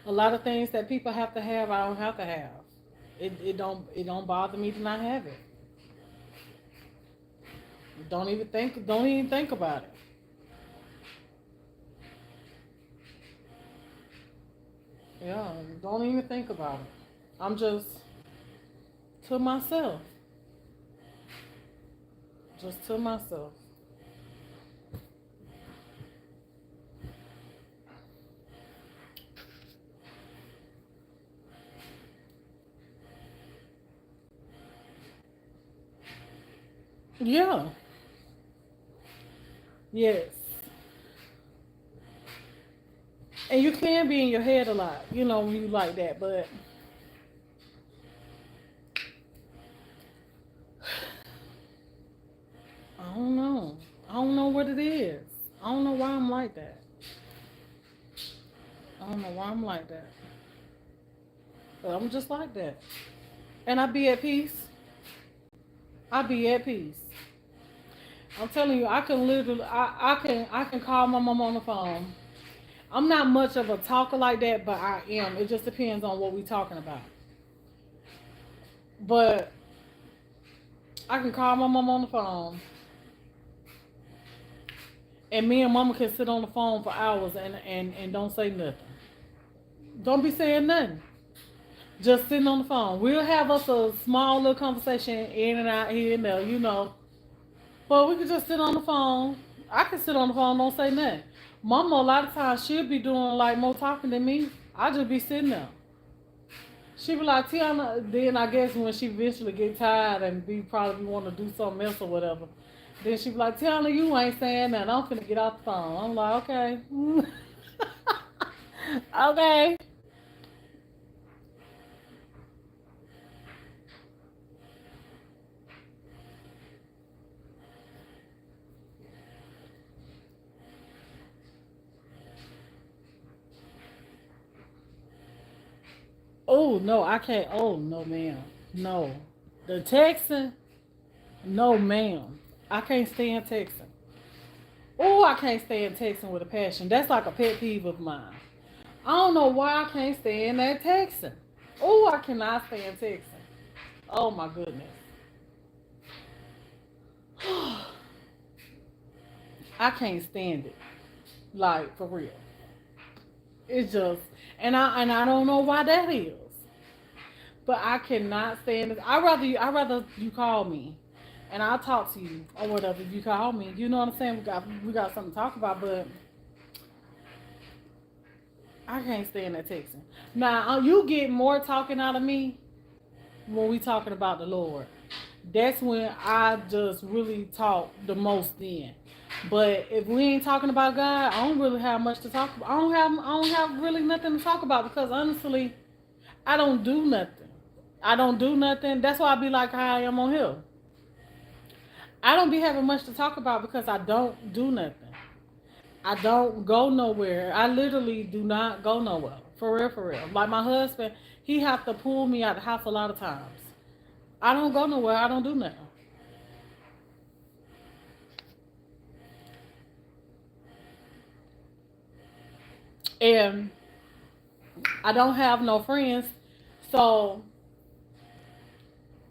A lot of things that people have to have, I don't have to have. It don't bother me to not have it. Don't even think about it. Yeah, don't even think about it. I'm just to myself. Just to myself. Yeah. Yes. And you can be in your head a lot, when you like that, but I don't know. I don't know what it is. I don't know why I'm like that. I don't know why I'm like that. But I'm just like that. And I be at peace. I be at peace. I'm telling you, I can call my mom on the phone. I'm not much of a talker like that, but I am. It just depends on what we talking about. But I can call my mom on the phone, and me and mama can sit on the phone for hours and don't say nothing. Don't be saying nothing. Just sitting on the phone. We'll have us a small little conversation in and out here and there. But we could just sit on the phone. I can sit on the phone, don't say nothing. Mama, a lot of times she'll be doing like more talking than me. I just be sitting there. She be like, Tiana, then I guess when she eventually get tired and be probably want to do something else or whatever, then she be like, Tiana, you ain't saying nothing. I'm finna get off the phone. I'm like, okay. Okay. Oh, no, I can't. Oh, no, ma'am. No. The texting? No, ma'am. I can't stand texting. Oh, I can't stand texting with a passion. That's like a pet peeve of mine. I don't know why I can't stand that texting. Oh, I cannot stand texting. Oh my goodness. I can't stand it. Like for real. It's just and I don't know why that is. But I cannot stand this. I rather you call me, and I'll talk to you or whatever. If you call me, you know what I'm saying. We got something to talk about, but I can't stand that texting. Now you get more talking out of me when we talking about the Lord. That's when I just really talk the most then. But if we ain't talking about God, I don't really have much to talk about. I don't have really nothing to talk about because honestly, I don't do nothing. I don't do nothing. That's why I be like how I am on here. I don't be having much to talk about because I don't do nothing. I don't go nowhere. I literally do not go nowhere. For real, for real. Like my husband, he have to pull me out the house a lot of times. I don't go nowhere. I don't do nothing. And I don't have no friends. So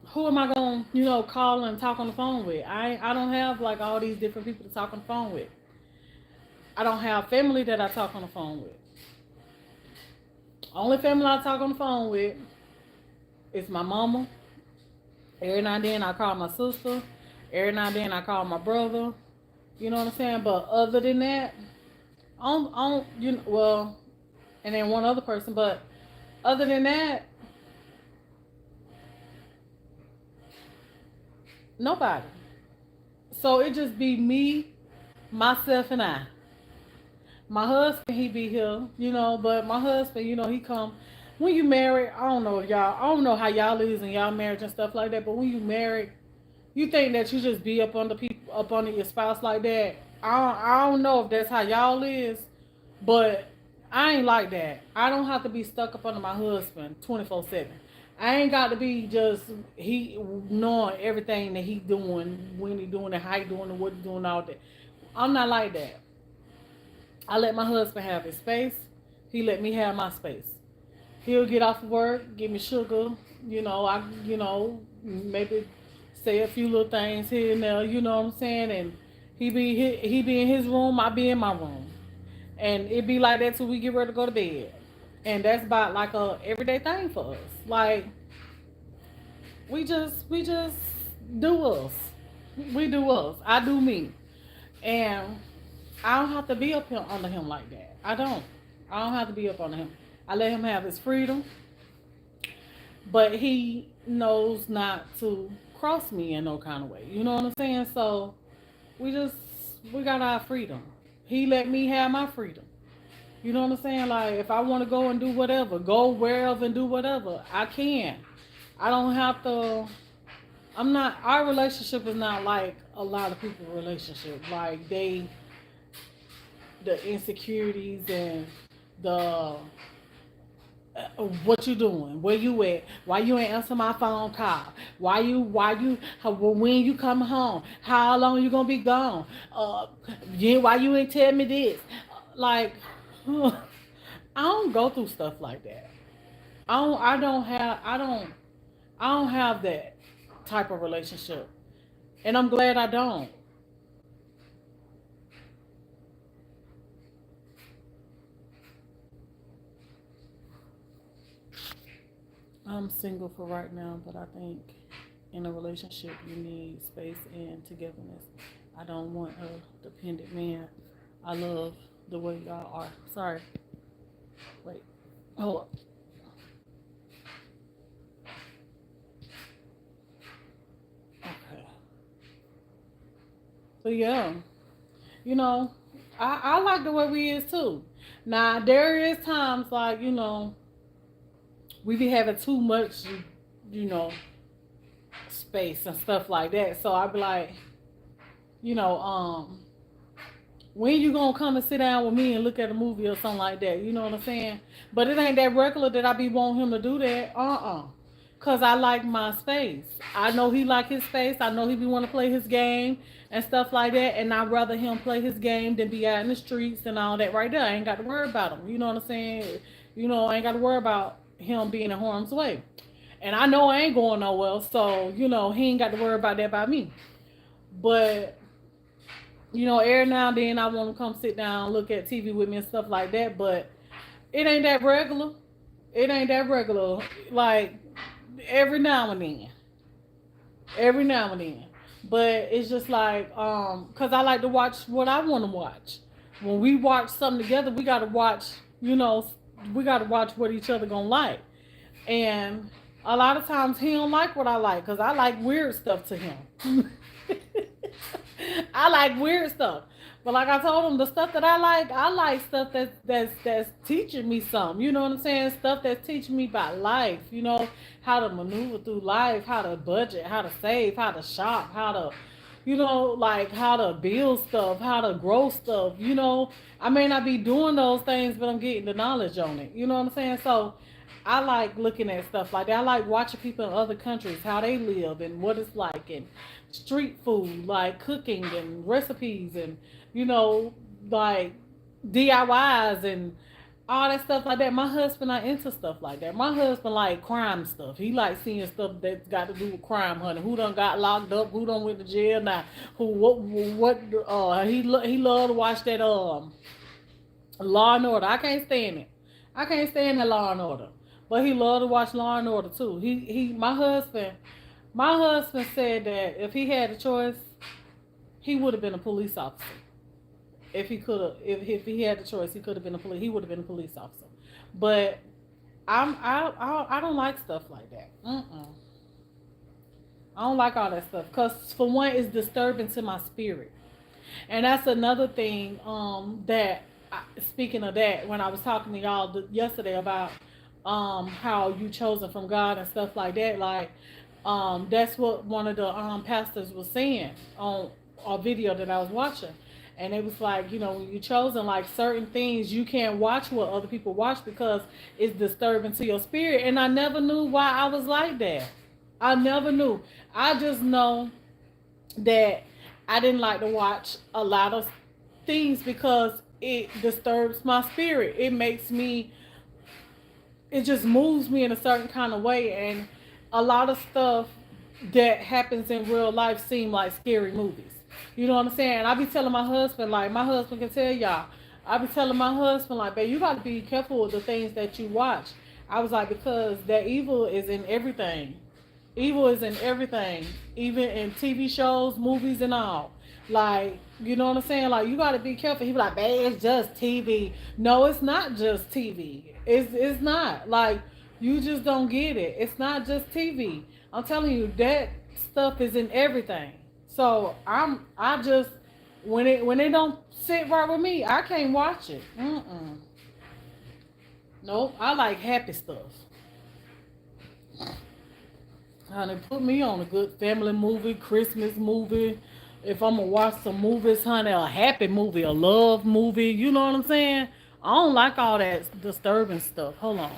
who am I gonna, call and talk on the phone with? I don't have like all these different people to talk on the phone with. I don't have family that I talk on the phone with. Only family I talk on the phone with is my mama. Every now and then I call my sister. Every now and then I call my brother. You know what I'm saying? But other than that, well, and then one other person. But other than that, nobody. So it just be me, myself, and I. My husband, he be here, but my husband, he come. When you married, I don't know y'all. I don't know how y'all is in y'all marriage and stuff like that. But when you married, you think that you just be up under people, up under your spouse like that. I don't know if that's how y'all is, but I ain't like that. I don't have to be stuck up under my husband 24/7. I ain't got to be just he knowing everything that he doing, when he doing it, how he doing it, what he doing, all that. I'm not like that. I let my husband have his space. He let me have my space. He'll get off of work, give me sugar. Maybe say a few little things here and there. You know what I'm saying? And he be in his room, I be in my room, and it be like that till we get ready to go to bed. And that's about like a everyday thing for us. Like we just do us. We do us. I do me, and I don't have to be up here under him like that. I don't. I don't have to be up under him. I let him have his freedom, but he knows not to cross me in no kind of way. You know what I'm saying? So we just we got our freedom. He let me have my freedom. You know what I'm saying? Like if I want to go and do whatever, go wherever and do whatever, I can. I don't have to. I'm not. Our relationship is not like a lot of people's relationship. Like the insecurities and the what you doing? Where you at? Why you ain't answer my phone call? When you come home? How long you gonna be gone? Yeah, why you ain't tell me this? Like, I don't go through stuff like that. I don't have that type of relationship, and I'm glad I don't. I'm single for right now, but I think in a relationship you need space and togetherness. I don't want a dependent man. I love the way y'all are. Sorry. Wait. Hold up. Okay. But yeah, you know, I like the way we is too. Now there is times like, we be having too much, you know, space and stuff like that. So I be like, you know, when you gonna come and sit down with me and look at a movie or something like that? You know what I'm saying? But it ain't that regular that I be wanting him to do that. Cause I like my space. I know he like his space. I know he be want to play his game and stuff like that. And I'd rather him play his game than be out in the streets and all that right there. I ain't got to worry about him. You know what I'm saying? I ain't got to worry about him being in harm's way. And I know I ain't going nowhere, so he ain't got to worry about that by me. But every now and then I want to come sit down, look at TV with me and stuff like that. But it ain't that regular. It ain't that regular. Like every now and then, every now and then. But it's just like, cause I like to watch what I want to watch. When we watch something together, we gotta watch. You know, we gotta watch what each other gonna like. And a lot of times he don't like what I like, cause I like weird stuff to him. I like weird stuff. But like I told him, the stuff that I like stuff that's teaching me something. You know what I'm saying? Stuff that's teaching me about life. You know, how to maneuver through life, how to budget, how to save, how to shop, how to, you know, like how to build stuff, how to grow stuff. You know, I may not be doing those things, but I'm getting the knowledge on it. You know what I'm saying? So I like looking at stuff like that. I like watching people in other countries, how they live and what it's like, and street food, like cooking and recipes, and you know, like DIYs and all that stuff like that. My husband not into stuff like that. My husband like crime stuff. He like seeing stuff that's got to do with crime, honey. Who done got locked up? Who done went to jail now? Who what? He love to watch that Law and Order. I can't stand it. I can't stand that Law and Order. But he loved to watch Law and Order too. My husband said that if he had a choice, he would have been a police officer. If he could have, if he had the choice, he could have been a police. He would have been a police officer. But I don't like stuff like that. I don't like all that stuff because for one, it's disturbing to my spirit. And that's another thing that speaking of that, when I was talking to y'all yesterday about how you chosen from God and stuff like that, like that's what one of the pastors was saying on a video that I was watching. And it was like, you know, when you chosen, like certain things you can't watch what other people watch because it's disturbing to your spirit. And I never knew why I was like that. I never knew. I just know that I didn't like to watch a lot of things because it disturbs my spirit. It just moves me in a certain kind of way. And a lot of stuff that happens in real life seem like scary movies. You know what I'm saying? I be telling my husband, like my husband can tell y'all, I be telling my husband, like, babe, you got to be careful with the things that you watch. I was like, because that evil is in everything. Evil is in everything, even in TV shows, movies, and all. Like, you know what I'm saying? Like, you got to be careful. He be like, babe, it's just TV. No, it's not just TV. It's not. Like, you just don't get it. It's not just TV. I'm telling you, that stuff is in everything. So I just when it don't sit right with me, I can't watch it. Nope. I like happy stuff. Honey, put me on a good family movie, Christmas movie. If I'm gonna watch some movies, honey, a happy movie, a love movie, you know what I'm saying? I don't like all that disturbing stuff. Hold on.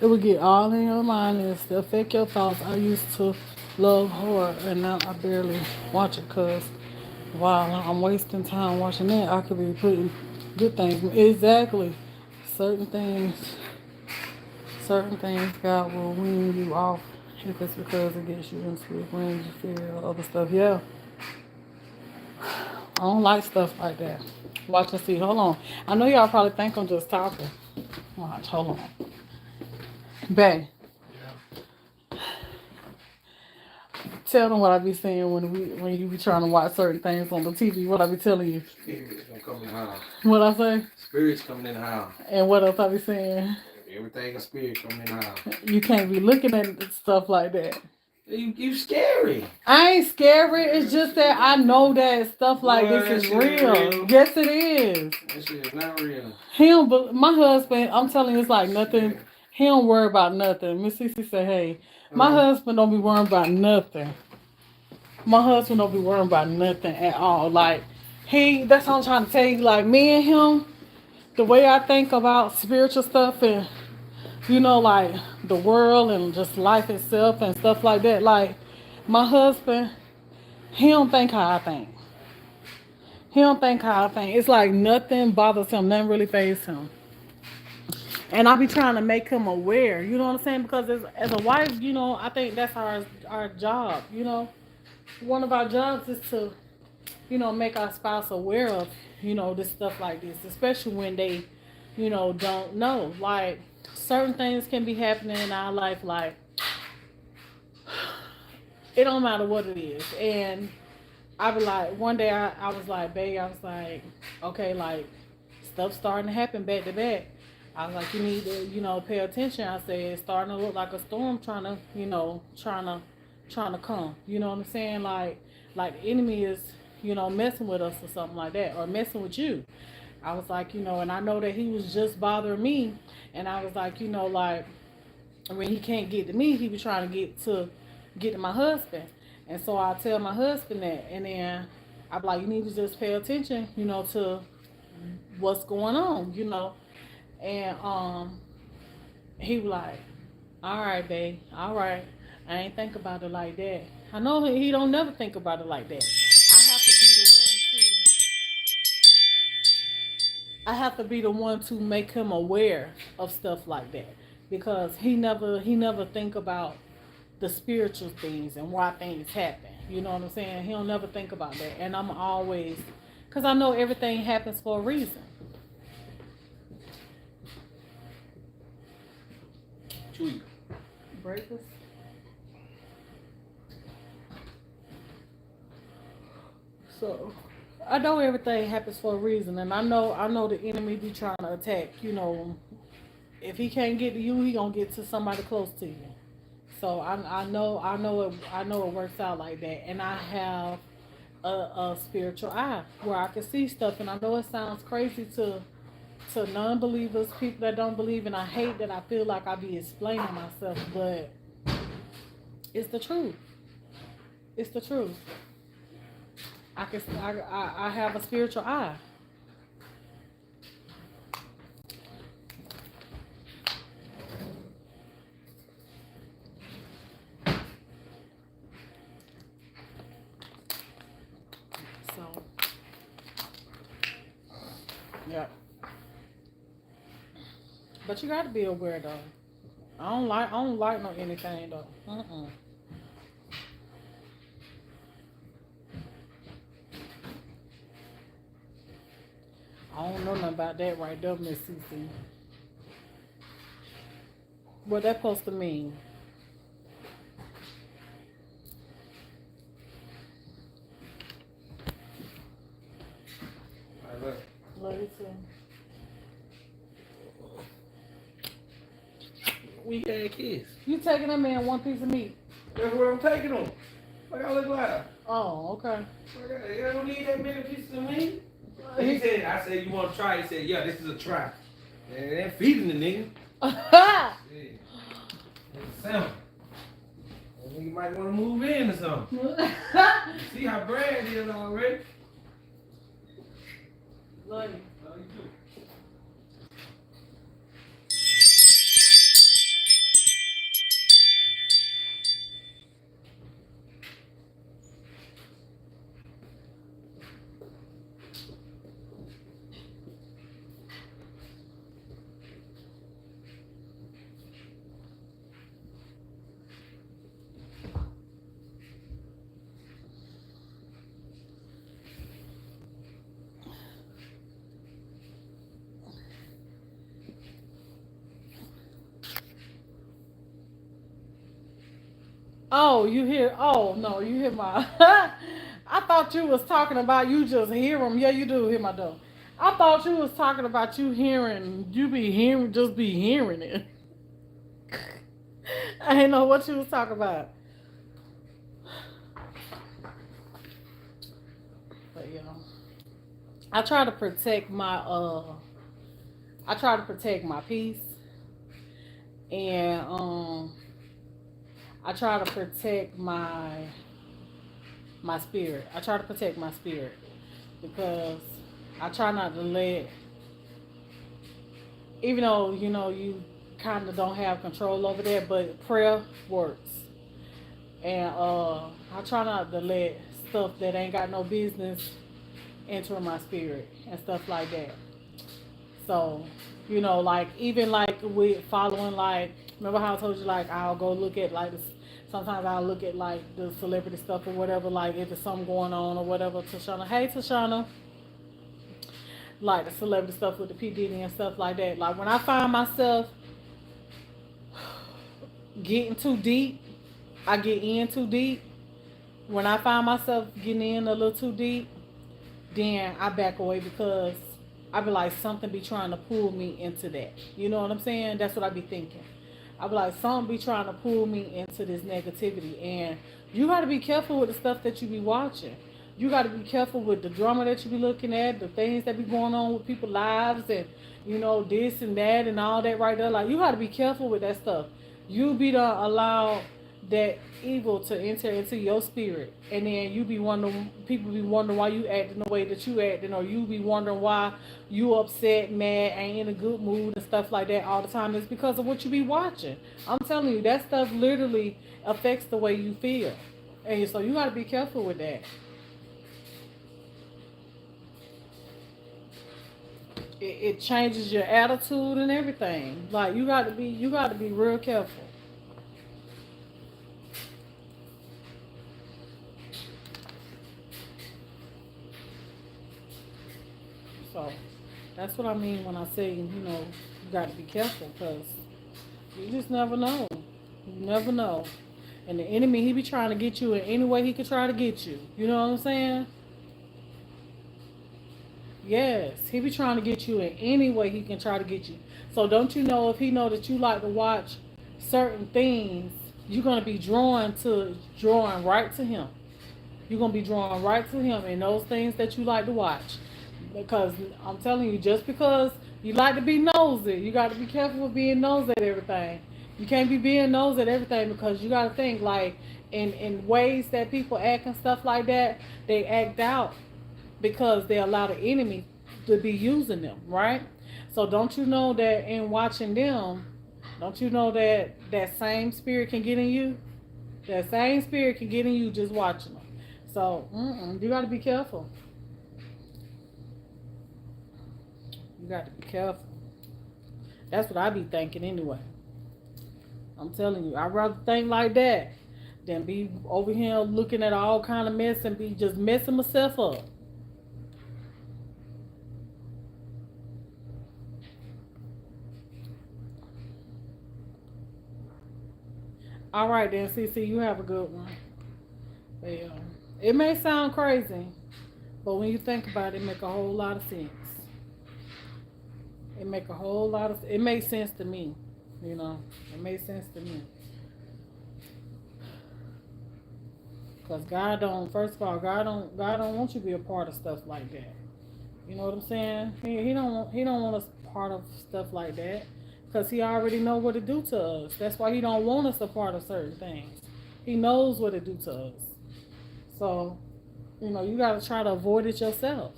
It will get all in your mind and still affect your thoughts. I used to love horror and now I barely watch it because While I'm wasting time watching that, I could be putting good things. Exactly. Certain things, certain things God will wean you off if it's because it gets you into it, brings you feel other stuff. Yeah, I don't like stuff like that. Watch and see. Hold on. I know y'all probably think I'm just talking. Watch. Hold on. Bae, tell them what I be saying when you be trying to watch certain things on the TV. What I be telling you. Spirits gonna come in the house. What I say? Spirits coming in the house. And what else I be saying? Everything a spirit coming in the house. You can't be looking at stuff like that. You scary. I ain't scary. It's just that I know that stuff like this is real. Yes, it is. That shit is not real. But my husband, I'm telling you, it's like nothing. He don't worry about nothing. Miss Cece said, "Hey, my husband don't be worrying about nothing. My husband don't be worrying about nothing at all. Like that's what I'm trying to tell you. Like me and him, the way I think about spiritual stuff and like the world and just life itself and stuff like that. Like my husband, he don't think how I think. He don't think how I think. It's like nothing bothers him. Nothing really phases him. And I be trying to make him aware. You know what I'm saying? Because as a wife, I think that's our job. One of our jobs is to make our spouse aware of this stuff like this, especially when they don't know. Like certain things can be happening in our life, like it don't matter what it is. And I be like, one day I was like, babe, I was like, okay, like stuff starting to happen back to back. I was like, you need to, pay attention. I said, it's starting to look like a storm trying to, trying to come. You know what I'm saying? Like the enemy is, messing with us or something like that, or messing with you. I was like, and I know that he was just bothering me. And I was like, like when he can't get to me, he was trying to get to my husband. And so I tell my husband that, and then I'm like, you need to just pay attention, to what's going on, And he was like, all right, babe, all right. I ain't think about it like that. I know he don't never think about it like that. I have to be the one to make him aware of stuff like that because he never think about the spiritual things and why things happen. You know what I'm saying? He'll never think about that, and I'm always because I know everything happens for a reason. Breakfast. So I know everything happens for a reason, and I know the enemy be trying to attack. If he can't get to you, he gonna get to somebody close to you. So I know it works out like that, and I have a spiritual eye where I can see stuff, and I know it sounds crazy to non-believers, people that don't believe, and I hate that I feel like I be explaining myself, but it's the truth. It's the truth. I have a spiritual eye. So yeah. But you gotta be aware though. I don't like no anything though. I don't know nothing about that right there, Miss Cece. What that supposed to mean? Love you too. We had kids. You taking that man one piece of meat? That's what I'm taking them. Like I look like. Oh, okay. You don't need that many pieces of meat. He said, I said, you want to try? He said, yeah, this is a try. And they're feeding the nigga. Yeah. It's simple. You might want to move in or something. See how Brad is already. Love you. Love you too. Oh, you hear? Oh no, you hear my. I thought you was talking about you just hear them. Yeah, you do hear my dog. I thought you was talking about you hearing. You be hearing, just be hearing it. I didn't know what you was talking about. But you know, I try to protect my I try to protect my peace, and I try to protect my spirit. I try to protect my spirit because I try not to let, even though you know you kind of don't have control over that, but prayer works, and I try not to let stuff that ain't got no business enter my spirit and stuff like that. So, you know, like even like with following, like remember how I told you like I'll go look at like this. Sometimes I'll look at like the celebrity stuff or whatever, like if there's something going on or whatever. Tashana, hey Tashana, like the celebrity stuff with the P Diddy and stuff like that. Like when I find myself getting too deep, I get in too deep. When I find myself getting in a little too deep, then I back away because I be like something be trying to pull me into that. You know what I'm saying? That's what I be thinking. I be like something be trying to pull me into this negativity, and you got to be careful with the stuff that you be watching. You got to be careful with the drama that you be looking at, the things that be going on with people's lives, and you know this and that and all that right there. Like you got to be careful with that stuff. You be to allow that evil to enter into your spirit, and then you be wondering, people be wondering why you acting the way that you acting, or you be wondering why you upset, mad, ain't in a good mood and stuff like that all the time. It's because of what you be watching. I'm telling you, that stuff literally affects the way you feel, and so you got to be careful with that. It changes your attitude and everything. Like you got to be real careful. So that's what I mean when I say, you know, you got to be careful because you just never know. You never know. And the enemy, he be trying to get you in any way he could try to get you. You know what I'm saying? Yes, he be trying to get you in any way he can try to get you. So don't you know if he know that you like to watch certain things, you're gonna be drawing right to him. You're gonna be drawn right to him in those things that you like to watch. Because I'm telling you, just because you like to be nosy, you got to be careful with being nosy at everything. You can't be being nosy at everything because you got to think like in ways that people act and stuff like that. They act out because they allow the enemy to be using them, right? So don't you know that in watching them, don't you know that that same spirit can get in you? That same spirit can get in you just watching them. So you got to be careful. You got to be careful. That's what I be thinking anyway. I'm telling you, I'd rather think like that than be over here looking at all kind of mess and be just messing myself up. All right then, CC, you have a good one. Yeah. It may sound crazy, but when you think about it, it make a whole lot of sense. It make a whole lot of. It makes sense to me. You know, it makes sense to me. Cause God don't. First of all, God don't want you to be a part of stuff like that. You know what I'm saying? He don't want us part of stuff like that. Cause he already know what to do to us. That's why he don't want us a part of certain things. He knows what to do to us. So, you know, you gotta try to avoid it yourself.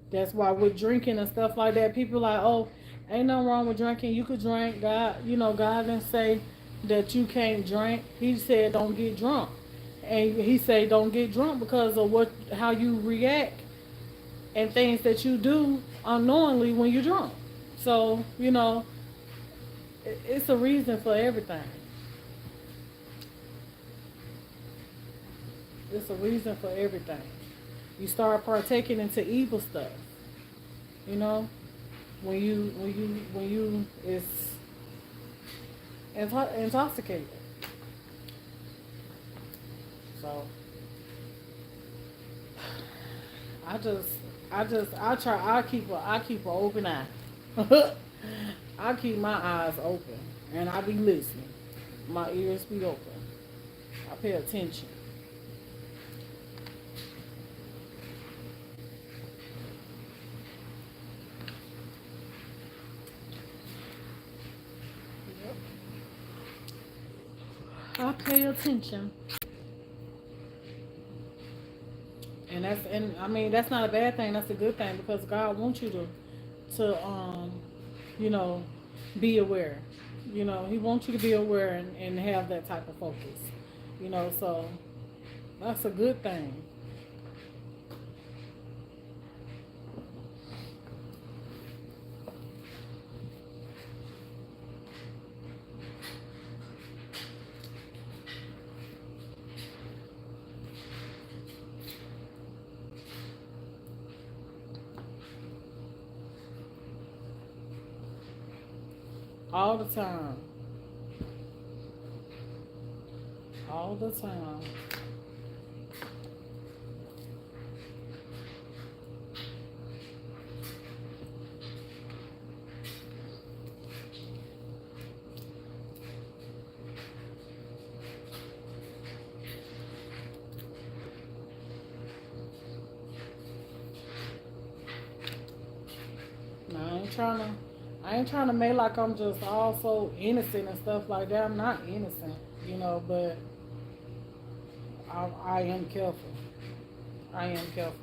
That's why with drinking and stuff like that, people like, oh, ain't nothing wrong with drinking. You could drink. God, you know, God didn't say that you can't drink. He said don't get drunk, and he said don't get drunk because of how you react and things that you do unknowingly when you're drunk. So you know, it's a reason for everything. It's a reason for everything. You start partaking into evil stuff. You know, when you it's intoxicated. So I just, I try. I keep an open eye. I keep my eyes open, and I be listening. My ears be open. I pay attention. I pay attention, and I mean that's not a bad thing. That's a good thing because God wants you to you know, be aware. You know, He wants you to be aware and have that type of focus. You know, so that's a good thing. All the time. All the time. No, I ain't trying to make like I'm just all so innocent and stuff like that. I'm not innocent, you know, but I am careful. I am careful.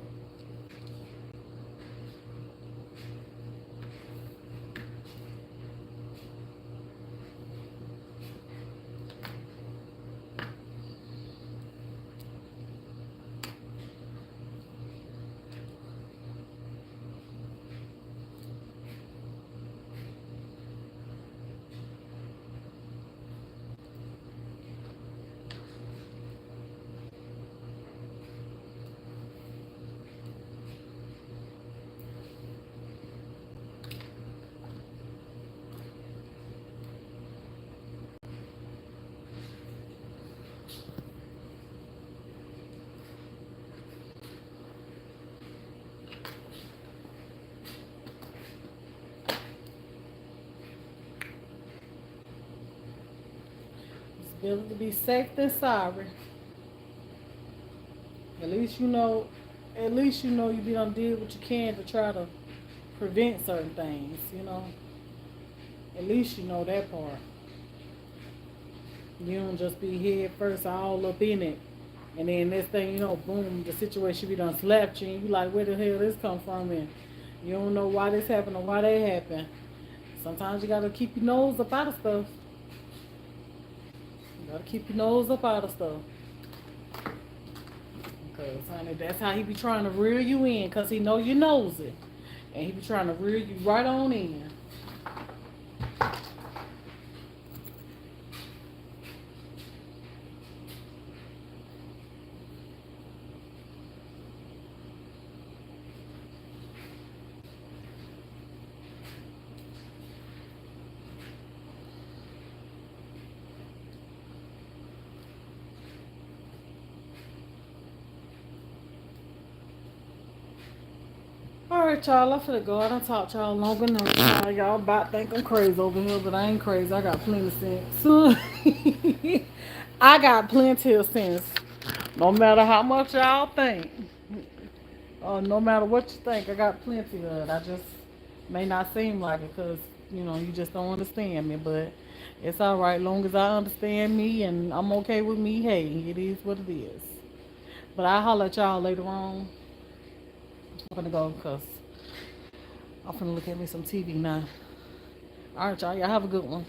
It's better to be safe than sorry. At least you know, at least you know you be done did what you can to try to prevent certain things, you know. At least you know that part. You don't just be head first all up in it. And then next thing you know, boom, the situation be done slapped you and you like where the hell this come from and you don't know why this happened or why that happened. Sometimes you gotta keep your nose up out of stuff. You gotta keep your nose up out of stuff. Because honey, that's how he be trying to reel you in because he know you knows it. And he be trying to reel you right on in. All right, y'all. I'm finna go. I done talked to y'all long enough. Y'all about think I'm crazy over here, but I ain't crazy. I got plenty of sense. I got plenty of sense. No matter how much y'all think, or no matter what you think, I got plenty of it. I just may not seem like it because, you know, you just don't understand me. But it's all right. Long as I understand me and I'm okay with me, hey, it is what it is. But I'll holler at y'all later on. I'm gonna go because I'm gonna look at me some TV now. All right, y'all. Y'all have a good one.